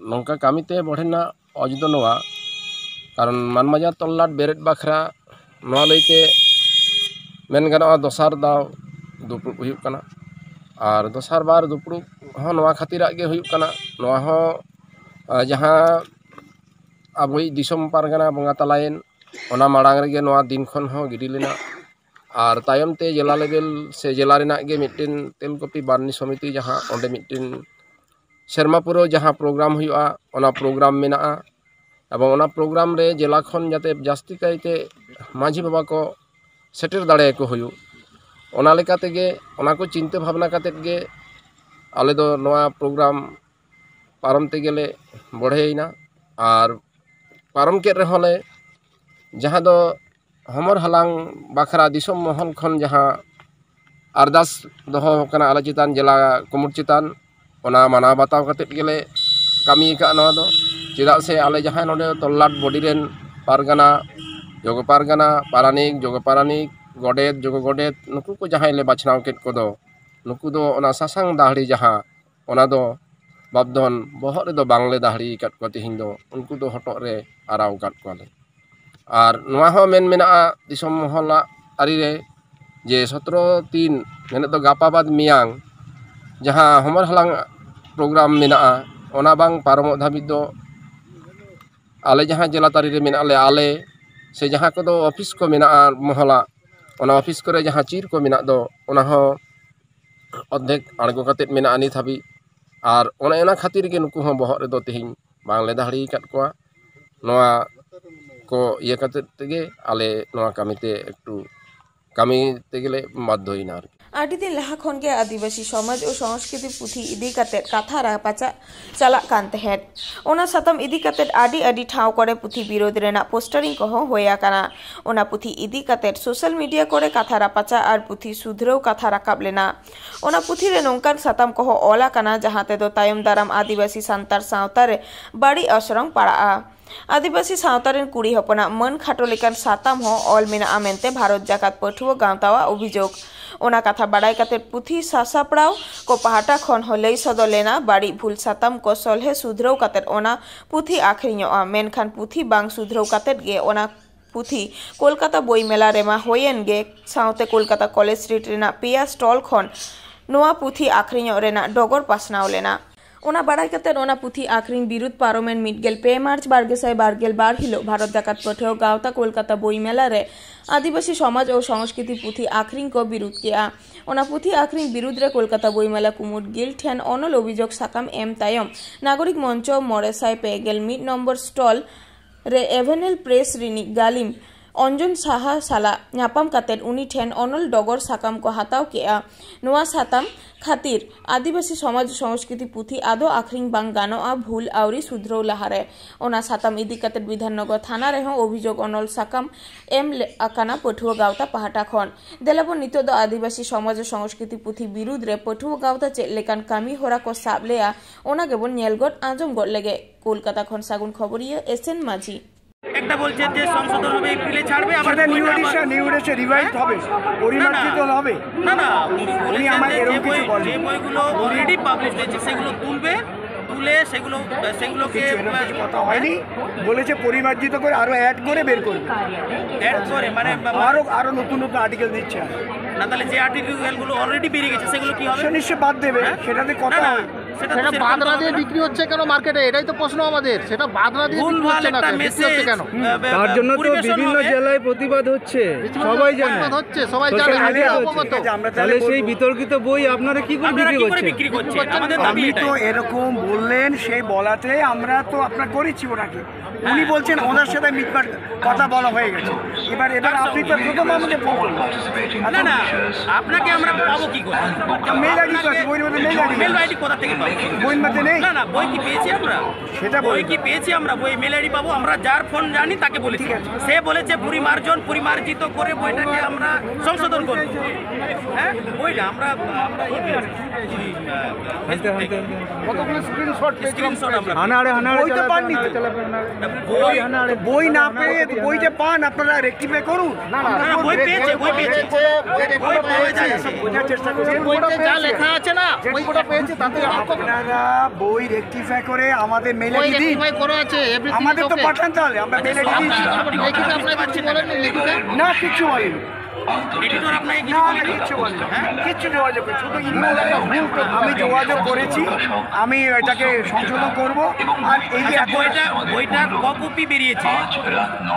ᱱᱚᱝᱠᱟ ᱠᱟᱹᱢᱤᱛᱮ ᱵᱚᱲᱦᱮᱱᱟᱜ ᱚᱡᱮ ᱫᱚ ᱱᱚᱣᱟ, ᱠᱟᱨᱚᱱ ᱢᱟᱱᱵᱟᱡᱟর ᱛᱚᱞᱞᱟᱴ ᱵᱮᱨᱮᱫ ᱵᱟᱠᱷᱨᱟ ᱱᱚᱣᱟ ᱞᱟᱹᱭᱛᱮ ᱢᱮᱱ ᱜᱟᱱᱚᱜᱼᱟ ᱫᱚᱥᱟᱨ ᱫᱟᱣ ᱫᱩᱯᱲᱩᱵ ᱦᱩᱭᱩᱜ ᱠᱟᱱᱟ। ᱟᱨ ᱫᱚᱥᱟᱨ ᱵᱟᱨ ᱫᱩᱯᱲᱩᱵ ᱦᱚᱸ ᱱᱚᱣᱟ ᱠᱷᱟᱹᱛᱤᱨᱟᱜ ᱜᱮ ᱦᱩᱭᱩᱜ ᱠᱟᱱᱟ, ᱱᱚᱣᱟ ᱦᱚᱸ ᱡᱟᱦᱟᱸ ᱟᱵᱚᱭᱤᱡ ᱫᱤᱥᱚᱢ ᱯᱟᱨᱜᱟᱱᱟ ᱵᱚᱸᱜᱟ ᱛᱟᱞᱟᱭᱮᱱ ᱚᱱᱟ ᱢᱟᱲᱟᱝ ᱨᱮᱜᱮ ᱱᱚᱣᱟ ᱫᱤᱱ ᱠᱷᱚᱱ ᱦᱚᱸ ᱜᱤᱰᱤ ᱞᱮᱱᱟ, ᱟᱨ ᱛᱟᱭᱚᱢ ᱛᱮ ᱡᱮᱞᱟ ᱞᱮᱵᱮᱞ ᱥᱮ ᱡᱮᱞᱟ ᱨᱮᱱᱟᱜ ᱜᱮ ᱢᱤᱫᱴᱮᱱ ᱛᱮᱞᱠᱚᱯᱤ ᱵᱟᱨᱱᱤ ᱥᱚᱢᱤᱛᱤ ᱡᱟᱦᱟᱸ ᱚᱸᱰे ᱢᱤᱫᱴᱮᱱ ᱥᱮᱨᱢᱟ ᱯᱩᱨᱟᱹᱣ ᱡᱟᱦᱟᱸ ᱯᱨᱳᱜᱨᱟᱢ ᱦᱩᱭᱩᱜᱼᱟ ᱚᱱᱟ ᱯᱨᱳᱜᱨᱟᱢ ᱢᱮᱱᱟᱜᱼᱟ, ᱮᱵᱚᱝ ᱚᱱᱟ ᱯᱨᱳᱜᱨᱟᱢ ᱨᱮ ᱡᱮᱞᱟ ᱠᱷᱚᱱ ᱡᱟᱛᱮ ᱡᱟᱹᱥᱛᱤ ᱠᱟᱭᱛᱮ ᱢᱟᱹᱡᱷᱤ ᱵᱟᱵᱟ ᱠᱚ ᱥᱮᱴᱮᱨ ᱫᱟᱲᱮᱭᱟᱠᱚ ᱦᱩᱭᱩᱜ, ᱚᱱᱟ ᱞᱮᱠᱟ ᱛᱮᱜᱮ ᱚᱱᱟ ᱠᱚ ᱪᱤᱱᱛᱟᱹ ᱵᱷᱟᱵᱽᱱᱟ ᱠᱟᱛᱮᱫ ᱜᱮ ᱟᱞᱮ ᱫᱚ ᱱᱚᱣᱟ ᱯᱨᱳᱜᱨᱟᱢ ᱯᱟᱨᱚᱢ ᱛᱮᱜᱮᱞᱮ ᱵᱚᱲᱦᱮᱭᱮᱱᱟ। ᱟᱨ ᱯᱟᱨᱚᱢ ᱠᱮᱫ ᱨᱮᱦᱚᱸ ᱞᱮ ᱡᱟᱦᱟᱸ ᱫᱚ ᱦᱚᱢᱚᱨ ᱦᱟᱞᱟᱝ ᱵᱟᱠᱷᱨᱟ ᱫᱤᱥᱚᱢ ᱢᱚᱦᱚᱞ ᱠᱷᱚᱱ ᱡᱟᱦᱟᱸ ᱟᱨᱫᱟᱥ ᱫᱚᱦᱚ ᱠᱟᱱᱟ ᱟᱞᱮ ᱪᱮᱛᱟᱱ ᱡᱮᱞᱟ ᱠᱩᱢᱩᱴ ᱪᱮᱛᱟᱱ, ᱚᱱᱟ ᱢᱟᱱᱟᱣ ᱵᱟᱛᱟᱣ ᱠᱟᱛᱮᱫ ᱜᱮᱞᱮ ᱠᱟᱹᱢᱤ ᱟᱠᱟᱫᱼᱟ ᱱᱚᱣᱟ ᱫᱚ। ᱪᱮᱫᱟᱜ ᱥᱮ ᱟᱞᱮ ᱡᱟᱦᱟᱸᱭ ᱱᱚᱰᱮ ᱛᱚᱞᱞᱟᱴ ᱵᱚᱰᱤ ᱨᱮᱱ ᱯᱟᱨᱜᱟᱱᱟ, ᱡᱚᱜᱚ ᱯᱟᱨᱜᱟᱱᱟ, ᱯᱟᱨᱟᱱᱤᱠ, ᱡᱚᱜᱚ ᱯᱟᱨᱟᱱᱤᱠ, ᱜᱚᱰᱮᱛ, ᱡᱚᱜᱚ ᱜᱚᱰᱮᱛ, ᱱᱩᱠᱩ ᱠᱚ ᱡᱟᱦᱟᱸᱭ ᱞᱮ ᱵᱟᱪᱷᱱᱟᱣ ᱠᱮᱫ ᱠᱚᱫᱚ ᱱᱩᱠᱩ ᱫᱚ ᱚᱱᱟ ᱥᱟᱥᱟᱝ ᱫᱟᱦᱲᱤ ᱡᱟᱦᱟᱸ ᱚᱱᱟ ᱫᱚ ᱵᱟᱵᱫᱷᱚᱱ ᱵᱚᱦᱚᱜ ᱨᱮᱫᱚ ᱵᱟᱝᱞᱮ ᱫᱟᱦᱲᱤ ᱟᱠᱟᱫ ᱠᱚᱣᱟ, ᱛᱮᱦᱮᱧ ᱫᱚ ᱩᱱᱠᱩ ᱫᱚ ᱦᱚᱴᱚᱜ ᱨᱮ ᱟᱨᱟᱣ ᱟᱠᱟᱫ ᱠᱚᱣᱟᱞᱮ। ᱟᱨ ᱱᱚᱣᱟ ᱦᱚᱸ ᱢᱮᱱ ᱢᱮᱱᱟᱜᱼᱟ ᱫᱤᱥᱚᱢ ᱢᱚᱦᱚᱞᱟᱜ ᱟᱹᱨᱤᱨᱮ ᱡᱮ 17/3 ᱢᱮᱱᱮᱫ ᱫᱚ ᱜᱟᱯᱟ ᱵᱟᱫ ᱢᱮᱭᱟᱝ ᱡᱟᱦᱟᱸ ᱦᱚᱢᱚᱨ ᱦᱟᱞᱟᱝ ᱯᱨᱳᱜᱨᱟᱢ ᱢᱮᱱᱟᱜᱼᱟ ᱚᱱᱟ ᱵᱟᱝ ᱯᱟᱨᱚᱢᱚᱜ ᱫᱷᱟᱹᱵᱤᱡ ᱫᱚ ᱟᱞᱮ ᱡᱟᱦᱟᱸ ᱡᱮᱞᱟ ᱛᱟᱹᱨᱤ ᱨᱮ ᱢᱮᱱᱟᱜ ᱞᱮ ᱟᱞᱮ ᱥᱮ ᱡᱟᱦᱟᱸ ᱠᱚᱫᱚ ᱚᱯᱷᱤᱥ ᱠᱚ ᱢᱮᱱᱟᱜᱼᱟ ᱢᱚᱦᱚᱞᱟᱜ, ᱚᱱᱟ ᱚᱯᱷᱤᱥ ᱠᱚᱨᱮ ᱡᱟᱦᱟᱸ ᱪᱤᱨ ᱠᱚ ᱢᱮᱱᱟᱜ ᱫᱚ ᱚᱱᱟ ᱦᱚᱸ ᱚᱨᱫᱷᱮᱠ ᱟᱬᱜᱚ ᱠᱟᱛᱮᱫ ᱢᱮᱱᱟᱜᱼᱟ ᱱᱤᱛ ᱦᱟᱹᱵᱤᱡ। ᱟᱨ ᱚᱱᱮ ᱚᱱᱟ ᱠᱷᱟᱹᱛᱤᱨ ᱜᱮ ᱱᱩᱠᱩ ᱦᱚᱸ ᱵᱚᱦᱚᱜ ᱨᱮᱫᱚ ᱛᱮᱦᱮᱧ ᱵᱟᱝᱞᱮ ᱫᱟᱦᱲᱤ ᱟᱠᱟᱫ ᱠᱚᱣᱟ। ᱱᱚᱣᱟ ᱠᱚ ᱤᱭᱟᱹ ᱠᱟᱛᱮᱫ ᱛᱮᱜᱮ ᱟᱞᱮ ᱱᱚᱣᱟ ᱠᱟᱹᱢᱤᱛᱮ ᱮᱠᱴᱩ কামিতে গেলে বাধ্য হই না আর কি। ᱟᱹᱰᱤ ᱫᱤᱱ ᱞᱟᱦᱟ ᱠᱷᱚᱱ ᱜᱮ ᱟᱹᱫᱤᱵᱟᱹᱥᱤ ᱥᱚᱢᱟᱡᱽ ও সংস্কৃতি পুঁথি ᱤᱫᱤ ᱠᱟᱛᱮᱫ ᱠᱟᱛᱷᱟ ᱨᱟᱯᱟᱪᱟ ᱪᱟᱞᱟᱜ ᱠᱟᱱ ᱛᱟᱦᱮᱸᱫ। ᱚᱱᱟ ᱥᱟᱛᱟᱢ ᱤᱫᱤ ᱠᱟᱛᱮᱫ ᱟᱹᱰᱤ ᱴᱷᱟᱶ ᱠᱚᱨᱮ ᱯᱩᱛᱷᱤ ᱵᱤᱨᱳধ ᱨᱮᱱᱟᱜ ᱯᱳᱥᱴᱟরিং ᱠᱚᱦᱚᱸ ᱦᱩᱭ ᱟᱠᱟᱱᱟ। ᱚᱱᱟ ᱯᱩᱛᱷᱤ ᱤᱫᱤ ᱠᱟᱛᱮᱫ ᱥᱳᱥᱟᱞ ᱢᱤᱰᱤᱭᱟ ᱠᱚᱨᱮ ᱠᱟᱛᱷᱟ ᱨᱟᱯᱟᱪᱟ ᱟᱨ ᱯᱩᱛᱷᱤ ᱥᱩᱫᱷᱨᱟᱹᱣ ᱠᱟᱛᱷᱟ ᱨᱟᱠᱟᱵ ᱞᱮᱱᱟ। ᱚᱱᱟ ᱯᱩᱛᱷᱤ ᱨᱮ ᱱᱚᱝᱠᱟᱱ ᱥᱟᱛᱟᱢ ᱠᱚᱦᱚᱸ ᱚᱞ ᱟᱠᱟᱱᱟ ᱡᱟᱦᱟᱸ ᱛᱮᱫᱚ ᱛᱟᱭᱚᱢ ᱫᱟᱨᱟᱢ ᱟᱹᱫᱤᱵᱟᱹᱥᱤ ᱥᱟᱱᱛᱟᱲ ᱥᱟᱶᱛᱟ ᱨᱮ ᱵᱟᱹᱲᱤᱡ ᱚᱨᱥᱚᱝ ᱯᱟᱲᱟᱜᱼᱟ। ᱟᱹᱫᱤᱵᱟᱹᱥᱤ ᱥᱟᱶᱛᱟ ᱨᱮᱱ ᱠᱩᱲᱤ ᱦᱚᱯᱚᱱᱟᱜ ᱢᱟᱹᱱ ᱠᱷᱟᱴᱚ ᱞᱮᱠᱟᱱ ᱥᱟᱛᱟᱢ ᱦᱚᱸ ᱚᱞ ᱢᱮᱱᱟᱜᱼᱟ ᱢᱮᱱᱛᱮ ᱵᱷᱟᱨᱚᱛ ᱡᱟᱠᱟᱛ ᱯᱟᱹᱴᱷᱩᱣᱟᱹ ᱜᱟᱶᱛᱟᱣᱟᱜ ᱚᱵᱷᱤᱡᱳᱜᱽ। ᱚᱱᱟ ᱠᱟᱛᱷᱟ ᱵᱟᱰᱟᱭ ᱠᱟᱛᱮᱫ ᱯᱩᱛᱷᱤ ᱥᱟᱥᱟᱯᱲᱟᱣ ᱠᱚ ᱯᱟᱦᱴᱟ ᱠᱷᱚᱱ ᱦᱚᱸ ᱞᱟᱹᱭ ᱥᱚᱫᱚᱨ ᱞᱮᱱᱟ ᱵᱟᱹᱲᱤᱡ ᱵᱷᱩᱞ ᱥᱟᱛᱟᱢ ᱠᱚ ᱥᱚᱞᱦᱮ ᱥᱩᱫᱷᱨᱟᱹᱣ ᱠᱟᱛᱮᱫ ᱚᱱᱟ ᱯᱩᱛᱷᱤ ᱟᱠᱷᱨᱤᱧᱚᱜᱼᱟ। ᱢᱮᱱᱠᱷᱟᱱ ᱯᱩᱛᱷᱤ ᱵᱟᱝ ᱥᱩᱫᱷᱨᱟᱹᱣ ᱠᱟᱛᱮᱫ ᱜᱮ ᱚᱱᱟ ᱯᱩᱛᱷᱤ ᱠᱳᱞᱠᱟᱛᱟ ᱵᱳᱭ ᱢᱮᱞᱟ ᱨᱮᱢᱟ ᱦᱩᱭᱮᱱ ᱜᱮ ᱥᱟᱶᱛᱮ ᱠᱳᱞᱠᱟᱛᱟ ᱠᱚᱞᱮᱡᱽ ᱥᱴᱨᱤᱴ ᱨᱮᱱᱟᱜ ᱯᱮᱭᱟ ᱥᱴᱚᱞ ᱠᱷᱚᱱ ᱱᱚᱣᱟ ᱯᱩᱛᱷᱤ ᱟᱠᱷᱨᱤᱧᱚᱜ ᱨᱮᱱᱟᱜ ᱰᱚᱜᱚᱨ ᱯᱟᱥᱱᱟᱣ ᱞᱮᱱᱟ। ᱚᱱᱟ ᱵᱟᱲᱟᱭ ᱠᱟᱛᱮᱫ ᱚᱱᱟ ᱯᱩᱛᱷᱤ ᱟᱠᱷᱨᱤᱧ ᱵᱤᱨᱩᱫ ᱯᱟᱨᱚᱢᱮᱱ 1 ᱢᱟᱨᱪ 2022 হিলোᱜ ভারত জাকাত পাঠ্য গাওতা কলকাতা বই মেলারে আদিবাসী সমাজ ও সংস্কৃতি পুঁথি আখরিং কো বিরোধ কিয়া। ওনা পুঁথি আখরিং বিরুদ্ধ রে কলকাতা বই মেলা কুমুদ গিল ঠেন অনল অভিযোগ সাকাম এম তায়ম নাগরিক মঞ্চ 991 নম্বর স্টল রে এভেনেল প্রেস রিনিক গালিম অঞ্জন সাহা সালা ᱧᱟᱯᱟᱢ ᱠᱟᱛᱮᱫ ᱩᱱᱤ ᱴᱷᱮᱱ ᱚᱱᱚᱞ ᱰᱚᱜᱚᱨ ᱥᱟᱠᱟᱢ ᱠᱚ ᱦᱟᱛᱟᱣ ᱠᱮᱜᱼᱟ। ᱱᱚᱣᱟ ᱥᱟᱛᱟᱢ ᱠᱷᱟᱹᱛᱤᱨ ᱟᱹᱫᱤᱵᱟᱹᱥᱤ ᱥᱚᱢᱟᱡᱽ সংস্কৃতি পুঁথি আদৌ আখরিং ᱵᱟᱝ ᱜᱟᱱᱚᱜᱼᱟ ᱵᱷᱩᱞ ᱟᱹᱣᱨᱤ ᱥᱩᱫᱷᱨᱟᱹᱣ ᱞᱟᱦᱟᱨᱮ। ᱚᱱᱟ ᱥᱟᱛᱟᱢ ᱤᱫᱤ ᱠᱟᱛᱮᱫ ᱵᱤᱫᱷᱟᱱᱱᱚᱜᱚᱨ ᱛᱷᱟᱱᱟ ᱨᱮᱦᱚᱸ ᱚᱵᱷᱤᱡᱳᱜᱽ ᱚᱱᱚᱞ ᱥᱟᱠᱟᱢ ᱮᱢ ᱟᱠᱟᱱᱟ ᱯᱟᱹᱴᱷᱩᱣᱟᱹ ᱜᱟᱶᱛᱟ ᱯᱟᱦᱴᱟ ᱠᱷᱚᱱ। ᱫᱮᱞᱟᱵᱚᱱ ᱱᱤᱛᱚᱜ ᱫᱚ ᱟᱹᱫᱤᱵᱟᱹᱥᱤ ᱥᱚᱢᱟᱡᱽ ও সংস্কৃতি পুঁথি বিরুদ্ধ রে ᱯᱟᱹᱴᱷᱩᱣᱟᱹ ᱜᱟᱶᱛᱟ ᱪᱮᱫ ᱞᱮᱠᱟᱱ ᱠᱟᱹᱢᱤ ᱦᱚᱨᱟ ᱠᱚ ᱥᱟᱵ ᱞᱮᱜᱼᱟ ᱚᱱᱟ ᱜᱮᱵᱚᱱ ᱧᱮᱞ ᱜᱚᱫ ᱟᱸᱡᱚᱢ ᱜᱚᱫ ᱞᱮᱜᱮ। কলকাতা খন সাগুন খবরিয়া এসএন মাঝি। একটা বলছে যে সংশোধন হবে এপ্রিলে ছাড়বে, আবার নিউ এডিশন রিভাইজ হবে, পরিমার্জিত হবে। না না, উনি আমার এরকম কিছু বলেন, যে বইগুলো অলরেডি পাবলিশ হয়েছে সেগুলো তুলে সেগুলোকে কথা হয়নি, বলেছে পরিমার্জিত করে আরো অ্যাড করে বের করবে, অ্যাড করে মানে আরো নতুন আর্টিকেল দিচ্ছে না। তাহলে যে আর্টিকেলগুলো অলরেডি বেরিয়ে গেছে সেগুলো কি হবে? নিশ্চয়ই বাদ দেবে, সেটাতে কথা হয়। সেটা বাদ না দিয়ে বিক্রি হচ্ছে কেন মার্কেটে, এটাই তো প্রশ্ন আমাদের। সেটা বাদ না দিয়ে বিক্রি হচ্ছে না কেন? তার জন্য তো বিভিন্ন জেলায় প্রতিবাদ হচ্ছে, সবাই জানে, সবাই জানে। তাহলে সেই বিতর্কিত বই আপনারা কি করে বিক্রি করছেন? আমি তো এরকম বললেন, সেই বলাতে আমরা তো আপনার করেছি ওনাকে। উনি বলছেন ওনার সাথে মিটমাট কথা বলা হয়ে গেছে। এবার আপনি তো প্রথম আমাদের না না, আপনাকে আমরা পাবো কি করে? মেল আইডি আছে, বইয়ের মধ্যে মেল আইডি কোথা থেকে পাবো? বইয়ের মধ্যে নেই। না না, বই কি পেয়েছি আমরা? সেটা বই কি পেয়েছি আমরা? বই মেল আইডি পাবো আমরা, যার ফোন জানি তাকে বলেছি, সে বলেছে পরিমার্জিত করে বইটাকে আমরা সংশোধন করব। হ্যাঁ, বইটা আমরা বই না পেয়ে বই যে পান আপনারা রেকটিফাই করুন। বই পেয়েছে, যা লেখা আছে না বইটা পেয়েছে, তাতে আপনারা বই রেকটিফাই করে আমাদের মেলে দিন। আমাদের তো পাঠান, তাহলে আমরা মেলে দিই। না, কিচ্ছু বলেনি। আমি যোগাযোগ করেছি, আমি এটাকে সংশোধন করব। আর এই যে বইটার কপি বেরিয়েছে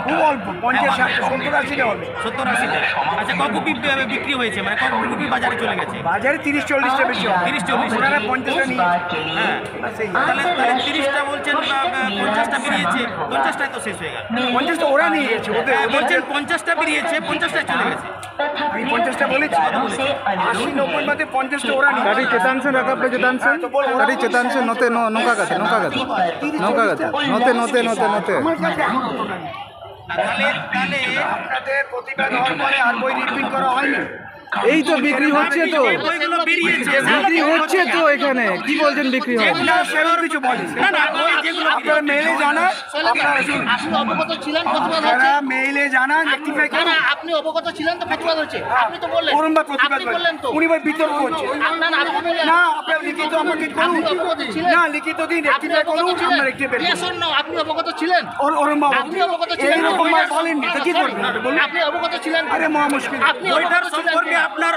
খুব অল্প, 50-70-80 হবে, 70-80। আচ্ছা, কপি বিক্রি হয়েছে, মানে কপি বাজারে চলে গেছে? বাজারে 30-40টা বেশি হবে, 30-40। 50টা নিয়ে, হ্যাঁ, তাহলে 30টা বলছেন, 50টা বেরিয়েছে, 50টায় তো শেষ হয়ে গেল। 50টা ওরা নিয়ে গেছে, ওদের বলছেন 50টা বেরিয়েছে, 50টায় চলে গেছে। আমি 50টা বলেছি, 80-90 মধ্যে 50টা ওরা নিয়ে গাড়ি চেতাংশ রাখা পড়ে, চেতাংশ গাড়ি চেতাংশ নতে নৌকা গাছে নতে তাহলে আপনাদের প্রতিবাদ হওয়ার পরে আর বই রিপ্রিন্ট করা হয়নি। এই তো বিক্রি হচ্ছে, তো বিক্রি হচ্ছে তো। এখানে কি বলছেন বিক্রি হয় না? সেরকম কিছু বলেন না, আপনারা মেইলে জানান, আপনারা অবগত ছিলেন, প্রতিবাদ হচ্ছে, মেইলে জানান, রেকটিফাই করুন। আপনি অবগত ছিলেন তো প্রতিবাদ হচ্ছে, আপনি তো বললেন করুন বা প্রতিবাদ বললেন তো, উনি ভাই বিতর্ক করছে। না না, না, আপনারা লিখিত আমাকে করুন, না লিখিত দিন, রেকটিফাই করুন, আমরা রেকটিফাই করুন। আপনি অবগত ছিলেন, ওরম বাবু আপনি অবগত ছিলেন, এরকম বলেন না, কি করবেন আপনি অবগত ছিলেন? আরে মহা মুশকিল, আপনি ওইটার সম্পর্কে আপনার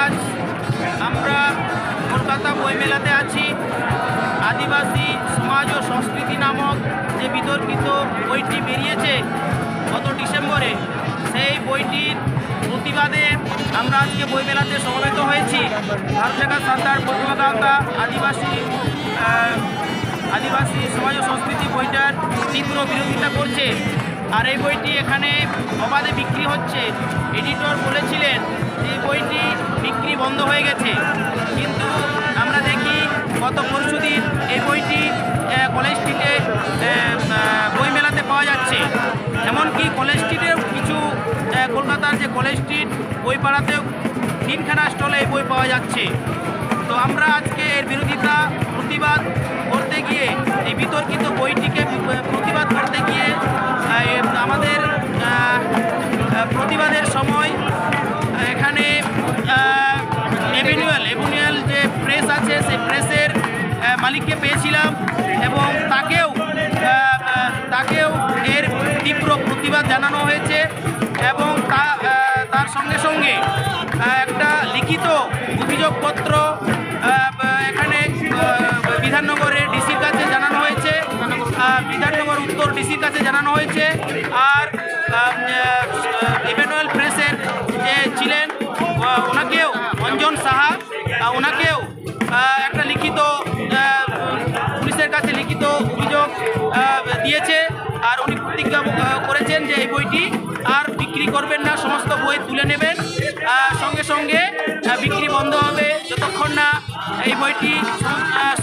আজ আমরা কলকাতা বই মেলাতে আছি। আদিবাসী সমাজ ও সংস্কৃতি নামক যে বিতর্কিত বইটি বেরিয়েছে গত ডিসেম্বরে, সেই বইটির প্রতিবাদে আমরা আজকে বই মেলাতে সমবেত হয়েছি। ভারত জাকাত সান্তাল পটুয়া গাঁওতা আদিবাসী আদিবাসী সমাজ ও সংস্কৃতি বইটার তীব্র বিরোধিতা করছে। আর এই বইটি এখানে অবাধে বিক্রি হচ্ছে। এডিটর বলেছিলেন যে এই বইটি বিক্রি বন্ধ হয়ে গেছে, কিন্তু আমরা দেখি গত পরশুদিন এই বইটি কলেজ স্ট্রিটে বইমেলাতে পাওয়া যাচ্ছে। এমনকি কলেজ স্ট্রিটেও কিছু কলকাতার যে কলেজ স্ট্রিট বইপাড়াতেও 3খানা স্টলে এই বই পাওয়া যাচ্ছে। তো আমরা আজকে এর বিরোধিতা প্রতিবাদ করতে গিয়ে এই বিতর্কিত বইটিকে প্রতিবাদ করতে গিয়ে আমাদের প্রতিবাদের সময় এখানে এভিনিউয়াল যে প্রেস আছে সেই প্রেসের মালিককে পেয়েছিলাম এবং তাকেও এর তীব্র প্রতিবাদ জানানো হয়েছে এবং তার সঙ্গে সঙ্গে একটা লিখিত অভিযোগপত্র এখানে বিধাননগরের ডিসির কাছে জানানো হয়েছে, বিধাননগর উত্তর ডিসির কাছে জানানো হয়েছে। আর এভিনিউয়াল প্রেসের যে ছিলেন ওনাকেও, অঞ্জন সাহা, ওনাকেও একটা লিখিত পুলিশের কাছে লিখিত অভিযোগ দিয়েছে। আর উনি প্রতিজ্ঞা করেছেন যে এই বইটি আর বিক্রি করবেন না, সমস্ত বই তুলে নেবেন, সঙ্গে সঙ্গে বিক্রি বন্ধ হবে যতক্ষণ না এই বইটি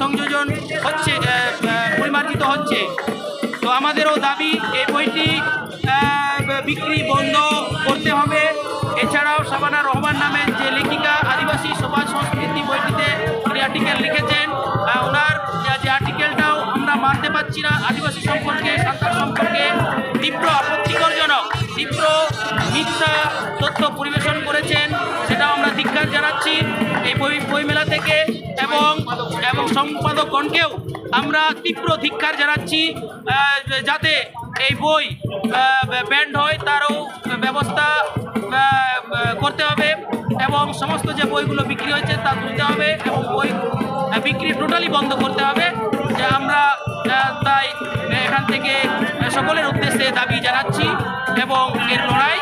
সংযোজন হচ্ছে, পরিমার্জিত হচ্ছে। তো আমাদেরও দাবি এই বইটি বিক্রি বন্ধ করতে হবে। এছাড়াও শাবানা রহমান নামের যে লেখিকা আদিবাসী সমাজ সংস্কৃতি বইটিতে উনি আর্টিকেল লিখেছেন, ওনার যে আর্টিকেলটাও আমরা মানতে পারছি না। আদিবাসী সম্পর্কে, সাঁওতাল সম্পর্কে তীব্র আপত্তিকরজনক, তীব্র মিথ্যা তথ্য পরিবেশন করেছেন, সেটাও আমরা ধিক্কার জানাচ্ছি এই বইমেলা থেকে। এবং সম্পাদকগণকেও আমরা তীব্র ধিক্কার জানাচ্ছি, যাতে এই বই ব্যান্ড হয় তারও ব্যবস্থা করতে হবে এবং সমস্ত যে বইগুলো বিক্রি হয়েছে তা তুলতে হবে এবং বই বিক্রি টোটালি বন্ধ করতে হবে। যে আমরা তাই এখান থেকে সকলের উদ্দেশ্যে দাবি জানাচ্ছি এবং এর লড়াই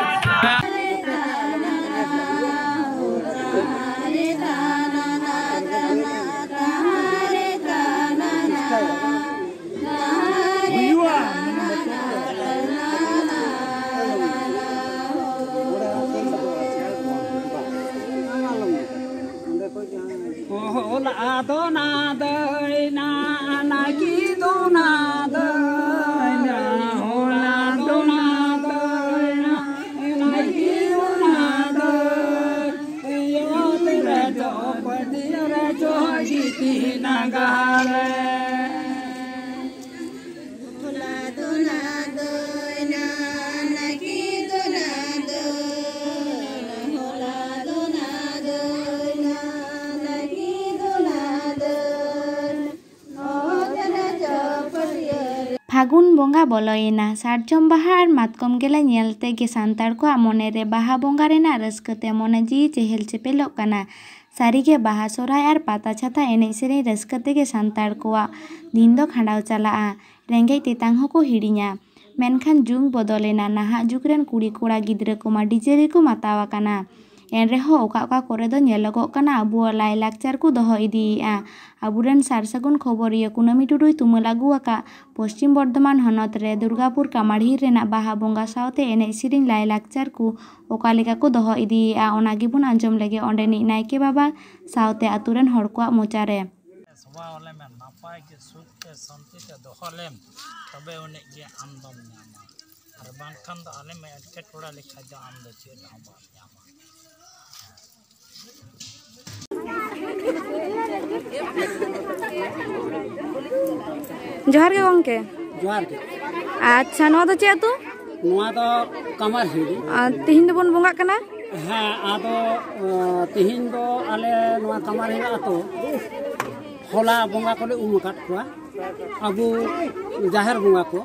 फागुन बंगा बलयना सारजम बाहा और मातकम गेला नेलते गे सान्तार को मने रे बाहा बंगा रेना रस्कते मने जी चेहल चेपेलोग काना। सारिगे बाहा सोराय और पाता छाता एनेज सेरेñ रस्कते गे सान्तार कोआ दिन दो खांडाव चालाआ, रेंगेज तेतांग हको हिड़िña। मेनखान जुग बदलेना, नाहा जुग रेन कुड़ी कोड़ा गिद्रा को मा डीजे रे को मातावा काना। एनरेहो ओका ओका करे दो नेलोगोग काना आबुआग लायलाकचार को दोहो इदियेआ। आबुरेन सारसागुन खबरिया कुनामी टुडुय तुमाल आगु आका पश्चिम बर्धमान हनत रे दुर्गापुर कामारही रेना बाहा बंगा सावते एनेज सेरेñ लायलाकचार को ओका लेका को दोहो इदियेआ, ओना गेबुन आंजम लेगे ओंडेनिज नायके बाबा सावते आतुरेन हर कोआग मोचारे। नापाय गे सुखते शांतिते दोहलेम तबे उनेग गे आम दम ᱧᱟᱢᱟ और बांखान दो आले में एटकेटोड़ा लेखा दो आम दो चेद हूं बाम ᱧᱟᱢᱟ। जोहार गे गंके। जोहार गे। अच्छा नोआ दो चेद तो नोआ दो कामारहिड़ी तिहिन दो बन बंगा कना। हाँ आदो तिहिन दो आले नोआ कामारहिड़ी आतो होला बंगा को उम आकाद कोआ आबू जाहेर बंगा को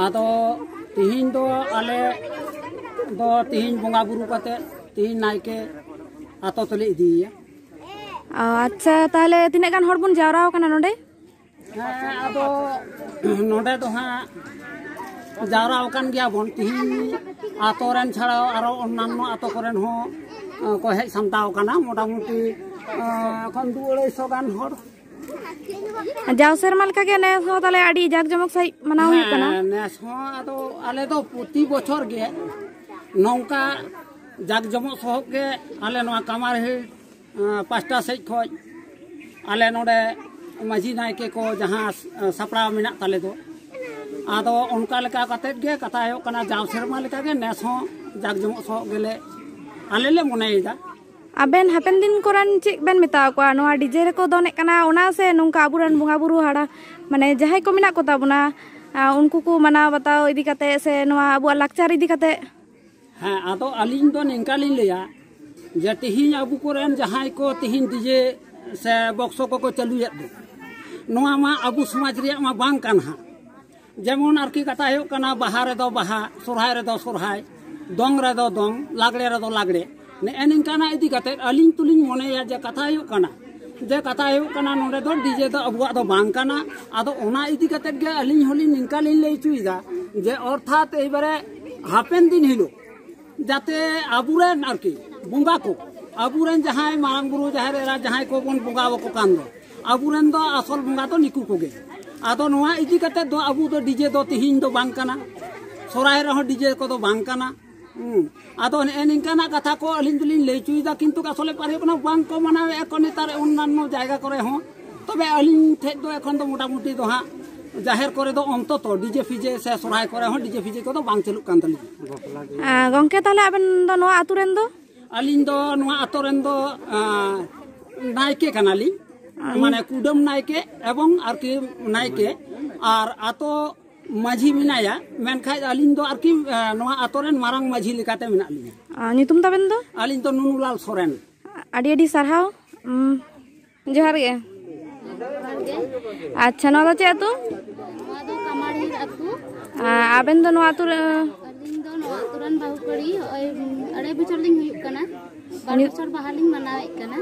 आदो तिहिन दो आले दो तिहिन बंगा बुरु काते तिहिन नायके आतो तले इदिया। अच्छा ताहले तिने गान हर बन जावराव काना नोडे? हाँ आदो नोडे दो हाँ जावराव कान गया बन तिहिन आतो रेन छाड़ाव आरो अन्नान्य आतो कोरेन हो को हेज सामटाव काना मोटामुटी এখন 2-250 গান হর जाओ सेरमा लेका के नेस हो ताले आडी जाक जमक सही मनाव हुई कना नेस हो आदो आले दो प्रति बछर गे नौका जाक जमक सह के आले नवा कामारही पास्टा सेज खoj आले नोडे माझी नायके को जहां सपड़ा मेना ताले दो आदो उनका लेका कते गे कथा हो कना जाव सेरमा लेका गे नेस हो जाक जमक सह गेले आले ले मनेदा अबेन हापेन दिन कोरान चेक बेन मेता को नोआ डीजे रे को दोने कना ओना से नोंका आबुरन बुंगा बुरु हाड़ा माने जहाय को मेना को ताबुना उनको को मना बताओ इदी कते से नोआ अबु लाक्चर इदी कते हां आदो अलिन दो निंका लिन लेया जे तिहिन अबु कोरेन जहाय को तिहिन डीजे से बक्सो को चालुयत दो नोआ मा अबु समाज रे मा बांग काना जेमन आरकी कथा हो कना बाहा रे दो बाहा सोरहाय रे दो सोरहाय दोंग रे दो दोंग लागड़े रे दो लागड़े ने एनकाना इदी कते अलिन तुलिन मनेया जे कथा हो कना जे कथा हो कना नोडे दो डीजे दो अबुआ दो बांग काना आदो ओना इदी कते गे अलिन होलिन निंका लिन ले चुइदा जे अर्थात एबारे हापेन दिन हिलो जाते आबुरेन आरकी बुंगा को आबुरेन जहाय मारंग बुरु जहार एरा जहाय को बन बुंगा बको कान दो आबुरेन दो असल बुंगा तो निकु कोगे आदो नोआ इदी कते दो अबु दो डीजे दो तिहिन दो बांग काना सोराय रहो डीजे को दो बांग काना आदो एनकाना कथा को अलिन दुलिन ले चुइदा किंतु असले पारे कोना बांग को मनावे एखन तार अन्यान्य जायगा करे हो तबे अलिन ठे दो एखन दो मोटा मोटी दो हा जाहिर करे दो अंत तो डीजे फीजे से सोराय करे हो डीजे फीजे को दो बांग चलुक कान तली गंके ताले आबेन दो नोआ आतुरेन दो अलिन दो नोआ आतोरेन दो नायके कानाली माने कुडम नायके एवं आरकी नायके आर आतो माझी मिनाया मेनखाय अलिन दो आरकी नोआ आतोरेन मारंग माझी लेकाते मेना लिया नितुम ताबेन दो अलिन दो नुनुलाल सोरेन आडी आडी सरहाव जोहार गे अच्छा नोदा चे अतु नोदा कामारी अतु आबेन दो नोआ अतु अलिन दो नोआ अतुरन बाहु कड़ी अड़े बछर लिंग हुई कना 12 बछर बहालिंग मनावे कना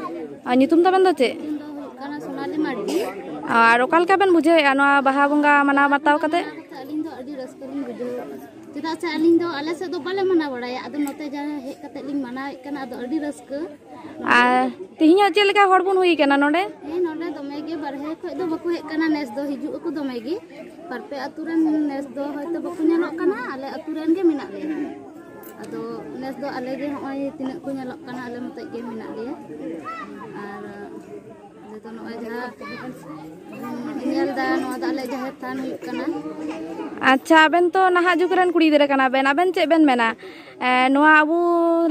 नितुम ताबेन दो चे कना सोनाली मार्डी और ओकाल का बेन बुझे नोआ बाहा बंगा मना बताव कते अलिन दो अडी रस्कलिन बुझो चेदा से अलिन दो आले से दो बाले मना बड़ाया अदो नते जा हे कते लिंग मनावे कना अदो अडी रस्क आ तिहिया चे लेका हड़ बुन हुई कना नोडे ए नोडे दमे गे बरहे खय दो बको हे कना नेस दो हिजु को दमे गे परपे अतुरन नेस दो होयतो बको नेलो कना आले अतुरन गे मिना ले अदो नेस दो आले गे होय तिना को नेलो कना आले मते गे मिना ले आर जेतो नोय जहा नेल दा नो दा आले जहा थान हुई कना अच्छा अबेन तो नहा जुगरन कुड़ी दरे कना बेन अबेन चे बेन मेना नोआ अबु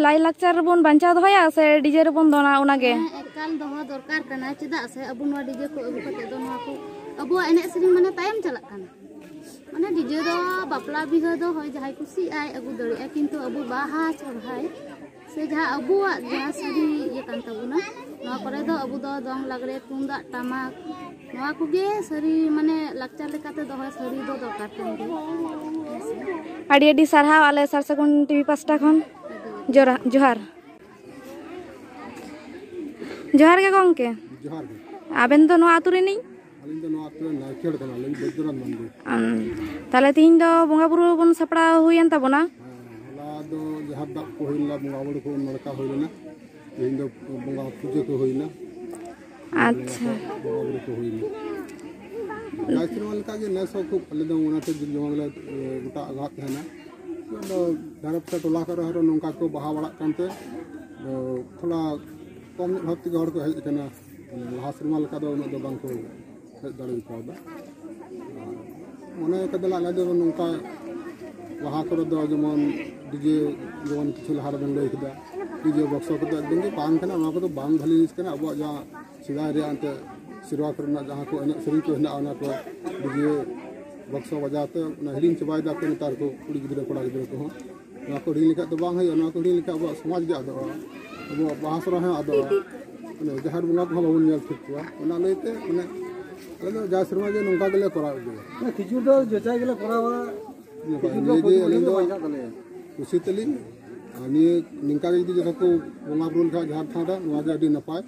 लाई लाक्चर बोन बांचा दोया से डीजे रे बोन दोना उनागे एकाल दोहो दरकार कना चेदा से अबु नोआ डीजे को अबु कते दो नोआ को अबु एने सिरिन माने तायम चलक कना माने डीजे दो बापला बिहा दो होय जहाय खुशी आय अबु दरिया किंतु अबु बाहा सोरहाय से जहा अबुआ जहा सरी ये कान तबुना नोआ करे दो अबु दो दोंग लागरे तुंदा टामाक नोआ कुगे सरी माने लाक्चर लेकाते दो सरी दो दरकार कन आडी आडी सरहाव आले सरसगुन टीवी पास्टा खन जोहार जोहार के गंके जोहार आबेन तो नोआ आतु रे नहीं अलिन दो नोआ आतु रे नायकेड़ कना लई बजरन मंदिर ताले तिहिन दो बोंगा बुरु बोन सपड़ा हुयन ताबोना होला दो जहां दा को होइला बोंगा बुरु को नरका होइना तिहिन दो बोंगा पूजा को होइना अच्छा बोंगा बुरु को होइना नाइसरवाल का के नेसो को अले दो उनाते जमगले गोटा आघात है ना तो धरप से टोला कर हरो नोंका को बहा बड़ा कांते थोड़ा कम भक्ति गहर को हेज कना लासरमाल का दो उन दो बांग को हेज दाड़ी पादा मने कदला आले दो नोंका बहा कर दो जमन डीजे जमन किछु लहार बन लई कदा डीजे बक्स को दो दिन बांग कना ना को तो बांग भली कना अब जा सिदा रे अंते सिरवा करना जहाँ को एने सरी को हेना को डीजे बक्स बजाते हिलिंग चबाई दा के नेतार को कुड़ी गिद्रा कोड़ा गिद्रा को ना को हिलिंग लेका तो बांग है ना को हिलिंग लेका अब समाज गे आदो अब बाहसरा है आदो ने जहार बुंगा को बाबून नेल ठीक हुआ ओना लेते माने अले जा शर्मा जे नंका गले करा दे ना खिजूर दो जचाई गले करावा ये अलिंग दो खुशी तली अनि निंका जदी जको को बुंगा बुन का जहार थादा नवा जे अडी नपाय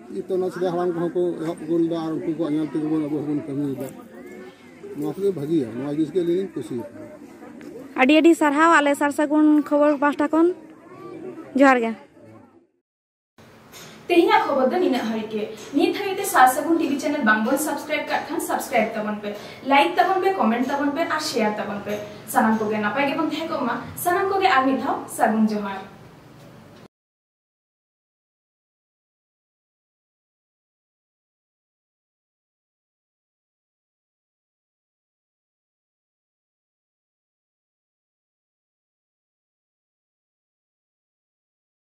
itu nasi dah halang kau ehok gula ar aku kau nyal tiga bulan abu pun kami dah, nasi bagi ya, nasi sekali ini kusi. Adi adi sarhaw ale sarsagun khobor pasta kon, johar ge. तेहिया खबर दो निना हरि के नित हरिते सासगुन TV channel बांगबन subscribe कर Khan subscribe तबन पे like तबन पे comment तबन पे और share तबन पे सनम को गे नापाय गे बन थे को मा सनम को गे आगमी थाव सगुन जोहार।